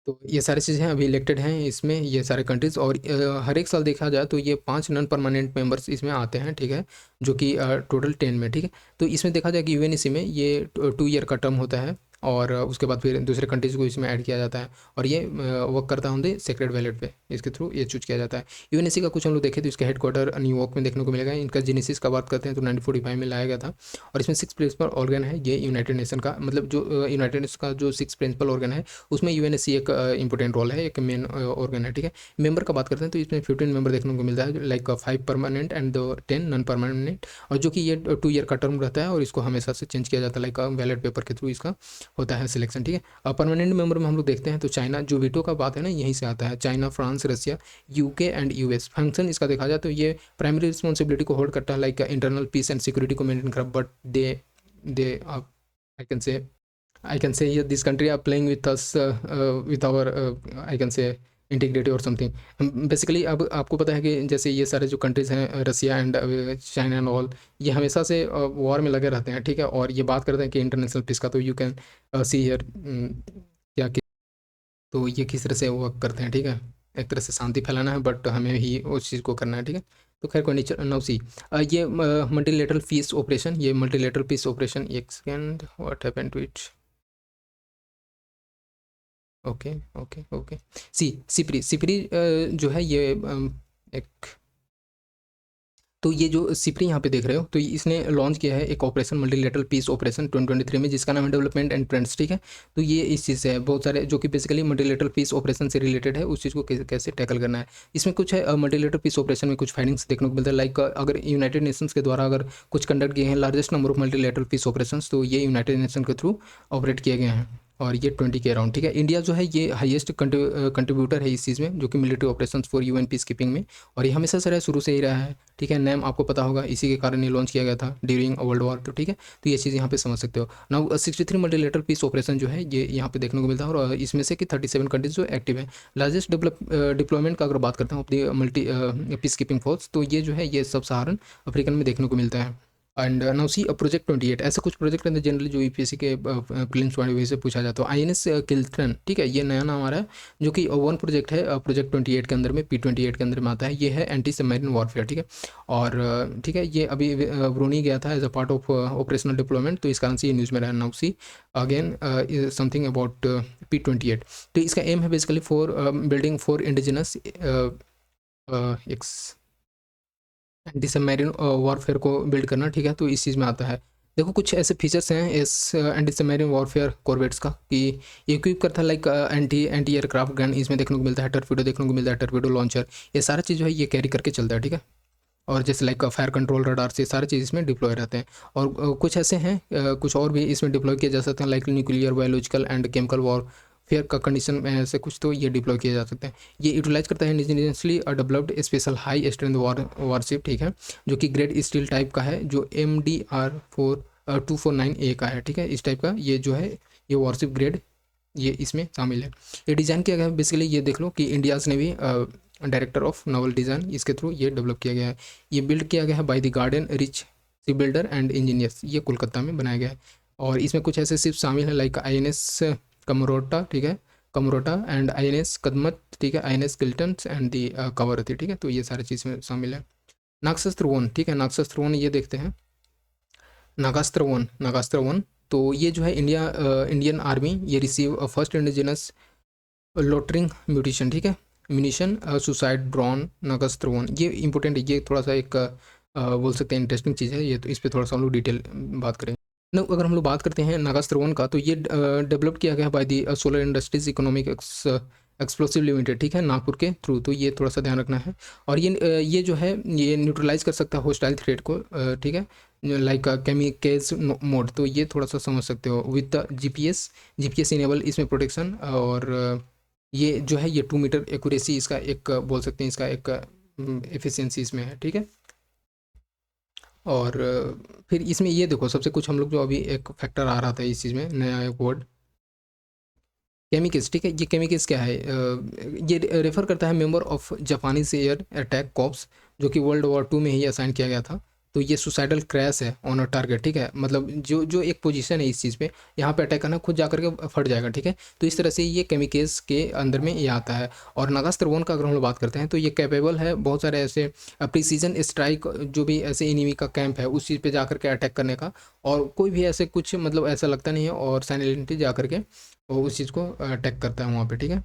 तो ये सारी चीज़ें अभी इलेक्टेड हैं इसमें, ये सारे कंट्रीज़। और हर एक साल देखा जाए तो ये 5 नॉन परमानेंट मेंबर्स इसमें आते हैं, ठीक है, जो कि टोटल 10 में, ठीक है। तो इसमें देखा जाए कि यूएनएससी में ये 2 ईयर का टर्म होता है, और उसके बाद फिर दूसरे कंट्रीज़ को इसमें ऐड किया जाता है, और ये वर्क करता है ऑन द सेक्रेट बैलेट पे, इसके थ्रू ये चूज किया जाता है। यूएनएससी का कुछ हम लोग देखें तो इसका हेडक्वार्टर न्यूयॉर्क में देखने को मिलेगा। इनका जेनेसिस का बात करते हैं तो 1945 में लाया गया था, और इसमें 6 प्रिंसिपल ऑर्गन है ये यूनाइटेड नेशन का, मतलब जो यूनाइटेड नेशन का जो 6 प्रिंसिपल ऑर्गन है उसमें यूएनएससी एक इंपॉर्टेंट रोल है, एक मेन ऑर्गन है, ठीक है। मेंबर का बात करते हैं तो इसमें 15 मेंबर देखने को मिलता है, like 5 permanent and 10 non permanent, और जो कि ये 2 ईयर का टर्म रहता है, और इसको हमेशा से चेंज किया जाता है, लाइक बैलेट पेपर के थ्रू इसका होता है सिलेक्शन, ठीक है। परमानेंट मेंबर में हम लोग देखते हैं तो चाइना, जो वीटो का बात है ना यहीं से आता है, China, France, Russia, UK and US. Function इसका देखा जाए तो ये प्राइमरी रिस्पॉन्सिबिलिटी को होल्ड करता है, like internal peace and security को मेंटेन कर, but they I can say yeah, this country are playing with us with our I can say integrity और समथिंग। बेसिकली अब आपको पता है कि जैसे ये सारे जो कंट्रीज़ हैं, Russia and China and all, ये हमेशा से वॉर में लगे रहते हैं, ठीक है। और ये बात करते हैं कि इंटरनेशनल पीस का, तो यू कैन सी हियर क्या कि, तो ये किस तरह से वर्क करते हैं, ठीक है। एक तरह से शांति फैलाना है, बट हमें ही उस चीज़ को करना है, ठीक है। तो खैर कोई नहीं, नाउ सी ये मल्टीलेटरल पीस ऑपरेशन, ये मल्टीलेटरल पीस ऑपरेशन, एक second, what happened to it, okay okay okay. SIPRI SIPRI जो है ये एक, तो ये जो सिपरी यहाँ पे देख रहे हो, तो इसने लॉन्च किया है एक ऑपरेशन, मल्टीलेटरल पीस ऑपरेशन 2023 में, जिसका नाम है डेवलपमेंट एंड ट्रेंड्स, ठीक है। तो ये इस चीज़ से है, बहुत सारे जो कि बेसिकली मल्टीलेटरल पीस ऑपरेशन से रिलेटेड है, उस चीज़ को कैसे टैकल करना है। इसमें कुछ है मल्टीलेटरल पीस ऑपरेशन में कुछ फाइंडिंग्स देखने को मिलता है, लाइक अगर यूनाइटेड नेशंस के द्वारा अगर कुछ कंडक्ट किए हैं largest number of multilateral peace operation, तो ये यूनाइटेड नेशन के थ्रू ऑपरेट किए गए हैं, और ये 20 के अराउंड, ठीक है। इंडिया जो है ये हाईएस्ट कंट्रीब्यूटर है इस चीज़ में, जो कि military operations for UN peace keeping में, और ये हमेशा से रहा, शुरू से ही रहा है, ठीक है। नेम आपको पता होगा, इसी के कारण ये लॉन्च किया गया था ड्यूरिंग वर्ल्ड वॉर, तो ठीक है। तो ये चीज़ यहाँ पे समझ सकते हो। नाउ 63 मल्टीलेटरल पीस ऑपरेशन जो है ये यहाँ पे देखने को मिलता है, और इसमें से कि 37 कंट्रीज जो एक्टिव है। लार्जेस्ट डिप्लॉयमेंट का अगर बात करता हूँ अपनी मल्टी पीस कीपिंग फोर्स, तो ये जो है ये सब सहारन अफ्रीकन में देखने को मिलता है। एंड नाउ सी प्रोजेक्ट 28, ऐसे कुछ प्रोजेक्ट हैं जनरली जो यूपीएससी के प्रीलिम्स पॉइंट ऑफ व्यू से पूछा जाता है। आईएनएस किल्टन, ठीक है, ये नया नाम आ रहा है, जो कि वन प्रोजेक्ट है प्रोजेक्ट 28 के अंदर में, P28 के अंदर में आता है। ये है एंटी सबमरीन वॉरफेयर, ठीक है। और ठीक है, ये अभी ब्रूनी गया था as a part of operational deployment, तो इस कारण से ये न्यूज़ में रहा। Now see again something about P28, तो इसका एम है basically for building for indigenous anti submarine warfare को बिल्ड करना, ठीक है। तो इस चीज़ में आता है। देखो कुछ ऐसे फीचर्स हैं इस एंटी सबमरीन वॉरफेयर कॉर्वेट्स का, कि ये इक्विप करता है लाइक एंटी एयरक्राफ्ट गन, इसमें देखने को मिलता है, टर्पीडो देखने को मिलता है, टर्पीडो लॉन्चर, ये सारा चीज़ जो है ये कैरी करके चलता है, ठीक है। और जैसे लाइक फायर कंट्रोल रडार से सारे चीज़ इसमें डिप्लॉय रहते हैं। और कुछ ऐसे हैं कुछ और भी इसमें डिप्लॉय किए जा सकते हैं, like nuclear, biological and chemical warfare का कंडीशन में ऐसे कुछ, तो ये डिप्लॉय किए जा सकते हैं। ये यूटिलाइज करता है indigenously developed special high strength warship, ठीक है, जो कि ग्रेड स्टील टाइप का है, जो MDR 249A का है, ठीक है। इस टाइप का ये जो है ये वारशिप ग्रेड ये इसमें शामिल है। ये डिज़ाइन किया गया है बेसिकली, ये देख लो कि इंडियाज़ ने भी डायरेक्टर ऑफ नावल डिज़ाइन, इसके थ्रू ये डेवलप किया गया है। ये बिल्ड किया गया है by the garden rich ship builder and engineers, ये कोलकाता में बनाया गया है। और इसमें कुछ ऐसे शिप शामिल हैं लाइक INS कमरोटा, ठीक है, कमरोटा एंड INS कदमत, ठीक है, INS Kiltan and the Kavaratti, ठीक है। तो ये सारी चीज़ में शामिल है। नागशस्त्र वन, ठीक है, नागशस्त्र वन ये देखते हैं, नागास्त्र वन, तो ये जो है इंडियन आर्मी ये रिसीव फर्स्ट इंडिजिनस लोटरिंग म्यूटिशन, ठीक है, munition suicide drone Nagastra one, ये इंपॉर्टेंट है, ये थोड़ा सा एक बोल सकते हैं इंटरेस्टिंग चीज़ है ये, तो इस पर थोड़ा सा हम लोग डिटेल बात करेंगे ना। अगर हम लोग बात करते हैं नागास्त्र वन का, तो ये डेवलप किया गया है by the solar industries economic explosive limited, ठीक है, नागपुर के थ्रू, तो ये थोड़ा सा ध्यान रखना है। और ये जो है ये न्यूट्रलाइज कर सकता है होस्टाइल थ्रेट को, ठीक है, लाइक केमिकेज मोड, तो ये थोड़ा सा समझ सकते हो। विद द GPS इनेबल इसमें प्रोटेक्शन, और ये जो है ये 2 मीटर एक्यूरेसी इसका एक बोल सकते हैं, इसका एक एफिशिएंसी इसमें है, ठीक है। और फिर इसमें ये देखो सबसे कुछ हम लोग जो अभी एक फैक्टर आ रहा था इस चीज़ में, नया एक वर्ड केमिकल्स, ठीक है। ये केमिकल्स क्या है, ये रेफर करता है member of Japanese air attack corps, जो कि वर्ल्ड वॉर 2 में ही असाइन किया गया था। तो ये सुसाइडल क्रैश है ऑन अ टारगेट, ठीक है। मतलब जो जो एक पोजीशन है इस चीज़ पे, यहाँ पे अटैक करना खुद जा करके फट जाएगा, ठीक है। तो इस तरह से ये केमिकल्स के अंदर में ये आता है। और नागास्त्र 1 का अगर हम लोग बात करते हैं तो ये कैपेबल है बहुत सारे ऐसे प्रिसीजन स्ट्राइक, जो भी ऐसे एनिमी का कैंप है उस चीज़ पे जा करके अटैक करने का। और कोई भी ऐसे कुछ मतलब ऐसा लगता नहीं है, और साइलेंटली जा करके वो उस चीज़ को अटैक करता है वहाँ पे, ठीक है।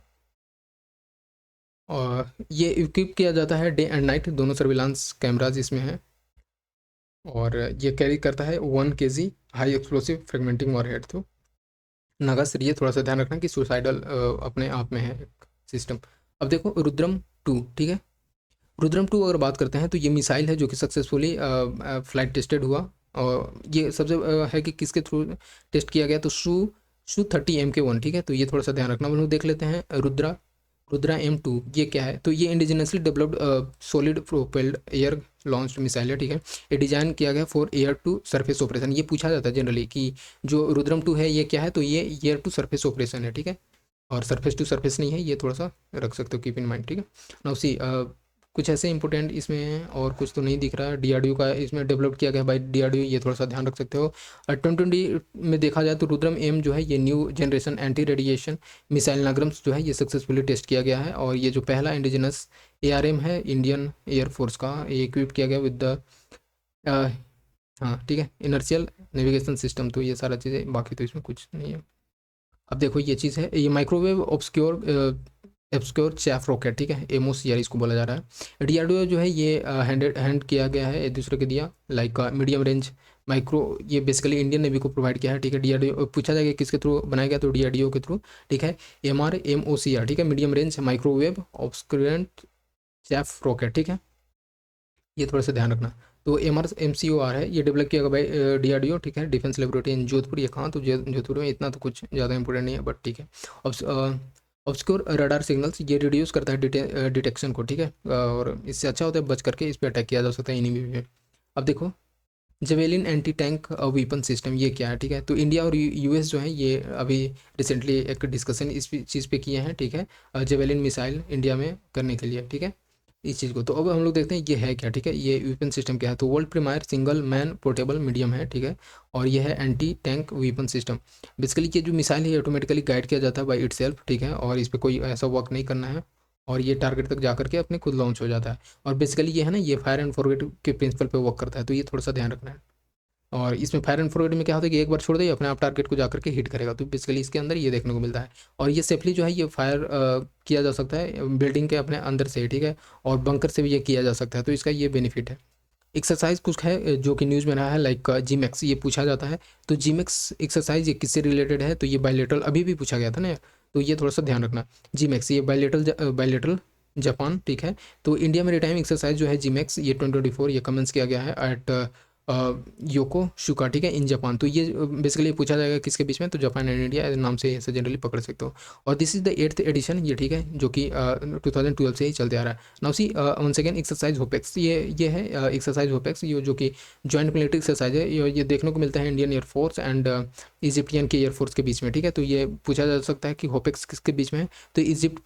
और ये इक्विप किया जाता है डे एंड नाइट, दोनों सर्विलांस कैमराज इसमें हैं। और ये कैरी करता है 1 kg हाई एक्सप्लोसिव फ्रेगमेंटिंग वॉरहेड। तो नागास्त्र ये थोड़ा सा ध्यान रखना कि सुसाइडल अपने आप में है एक सिस्टम। अब देखो रुद्रम 2, ठीक है। रुद्रम 2 अगर बात करते हैं तो ये मिसाइल है जो कि सक्सेसफुली फ्लाइट टेस्टेड हुआ। और ये सबसे है कि किसके थ्रू टेस्ट किया गया, तो Su-30 Mk1, ठीक है। तो ये थोड़ा सा ध्यान रखना। हम लोग देख लेते हैं रुद्रा M2 ये क्या है। तो ये indigenously developed solid propelled air launched missile है, ठीक है। ये डिजाइन किया गया for air to surface operation. ये पूछा जाता है जनरली कि जो रुद्रम 2 है ये क्या है, तो ये एयर टू सरफेस ऑपरेशन है, ठीक है। और सरफेस टू सरफेस नहीं है, ये थोड़ा सा रख सकते हो, कीप इन माइंड, ठीक है। नाउ सी कुछ ऐसे इंपॉर्टेंट इसमें है, और कुछ तो नहीं दिख रहा है। डीआरडीओ का इसमें डेवलप किया गया बाय डीआरडीओ, ये थोड़ा सा ध्यान रख सकते हो। 2020 में देखा जाए तो रुद्रम M जो है ये new generation anti radiation missile नागरम्स जो है ये सक्सेसफुली टेस्ट किया गया है। और ये जो पहला इंडिजिनस ARM है इंडियन एयरफोर्स का, ये इक्विप किया गया विद द हाँ, ठीक है, इनर्शियल नेविगेशन सिस्टम। तो ये सारा चीज़ें, बाकी तो इसमें कुछ नहीं है। अब देखो ये चीज़ है, ये माइक्रोवेव ऑब्सक्योर चैफ रॉकेट, ठीक है। MOCR इसको बोला जा रहा है। डीआरडीओ जो है ये हैंड किया गया है, एक दूसरे के दिया लाइक मीडियम रेंज माइक्रो, ये बेसिकली इंडियन नेवी को प्रोवाइड किया है, ठीक है। डीआरडीओ पूछा जाएगा किसके थ्रू बनाया गया, तो डीआरडीओ के थ्रू, ठीक है। MOCR, ठीक है, medium range microwave obscurant chaff rocket, ठीक है। ये थोड़ा सा ध्यान रखना। तो MCOR है, ये डेवलप किया गया बाई डीआरडीओ, ठीक है। Defence laboratory in Jodhpur. ये कहाँ, तो जोधपुर में। इतना तो कुछ ज़्यादा इंपॉर्टेंट नहीं है, बट ठीक है। ऑब्सक्योर रडार सिग्नल्स, ये रिड्यूस करता है डिटेक्शन को, ठीक है। और इससे अच्छा होता है बच करके इस पर अटैक किया जा सकता है एनिमी पे। अब देखो javelin anti tank weapon system, ये क्या है, ठीक है। तो इंडिया और US जो है ये अभी रिसेंटली एक डिस्कशन इस चीज़ पे किए हैं, ठीक है। जेवेलिन मिसाइल इंडिया में करने के लिए, ठीक है, इस चीज़ को। तो अब हम लोग देखते हैं ये है क्या, ठीक है। ये वीपन सिस्टम क्या है, तो world premiere single man portable medium है, ठीक है। और ये है anti tank weapon system. Basically ये जो मिसाइल है ये ऑटोमेटिकली गाइड किया जाता है बाई इटसेल्फ, ठीक है। और इस पर कोई ऐसा वर्क नहीं करना है, और ये टारगेट तक जा करके अपने खुद लॉन्च हो जाता है। और बेसिकली ये है ना, ये फायर एंड फॉरगेट के प्रिंसिपल पे वर्क करता है, तो ये थोड़ा सा ध्यान रखना है। और इसमें फायर एंड फॉरगेट में क्या होता है कि एक बार छोड़ दे अपने आप टारगेट को जाकर के हिट करेगा, तो बेसिकली इसके अंदर ये देखने को मिलता है। और ये सेफली जो है ये फायर किया जा सकता है बिल्डिंग के अपने अंदर से, ठीक है। और बंकर से भी ये किया जा सकता है, तो इसका ये बेनिफिट है। एक्सरसाइज कुछ है जो कि न्यूज़ में रहा है लाइक GMAX, ये पूछा जाता है। तो GMAX एक्सरसाइज ये किससे रिलेटेड है, तो ये बायलेटरल, अभी भी पूछा गया था ना, तो ये थोड़ा सा ध्यान रखना। GMAX ये बायलेटरल जापान, ठीक है। तो इंडिया में टाइम एक्सरसाइज जो है GMAX ये 2024 ये कमेंस किया गया है एट योकोशुका, ठीक है, इन जापान। तो ये बेसिकली पूछा जाएगा किसके बीच में, तो जापान एंड इंडिया नाम से ऐसे जनरली पकड़ सकते हो। और this is the 8th addition, ये ठीक है, जो कि 2012 से ही चलते आ रहा है। Now see one second exercise Hopex, ये है एक्सरसाइज होपेक्स, ये जो कि जॉइंट मिलिट्री एक्सरसाइज है। ये देखने को मिलता है इंडियन एयरफोर्स एंड इजिप्टियन के एयरफोर्स के बीच में, ठीक है। तो ये पूछा जा सकता है कि होपेक्स किसके बीच में है, तो इजिप्ट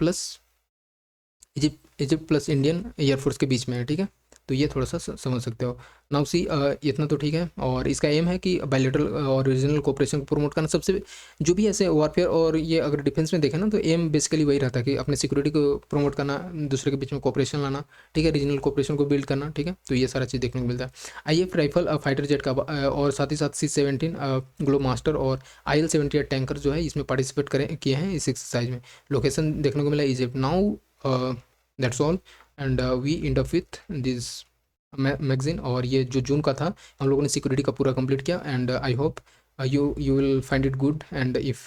प्लस इंडियन एयरफोर्स के बीच में है, ठीक है। तो ये थोड़ा सा समझ सकते हो। नाउ सी इतना तो ठीक है। और इसका एम है कि बायलेटरल और रीजनल कोऑपरेशन को प्रमोट करना। सबसे जो भी ऐसे वॉरफेयर और ये अगर डिफेंस में देखें ना, तो एम बेसिकली वही रहता है कि अपने सिक्योरिटी को प्रमोट करना, दूसरे के बीच में कोऑपरेशन लाना, ठीक है, रीजनल कोऑपरेशन को बिल्ड करना, ठीक है। तो ये सारा चीज़ देखने को मिलता है। IF राइफल फाइटर जेट का और साथ ही साथ C-17 ग्लोब मास्टर और IL-78 टैंकर जो है इसमें पार्टिसिपेट किए हैं इस एक्सरसाइज में। लोकेशन देखने को मिला Egypt. Now that's all and we end up with this magazine. और ये जो जून का था हम लोगों ने सिक्योरिटी का पूरा कंप्लीट किया। And I hope you will find it good, and if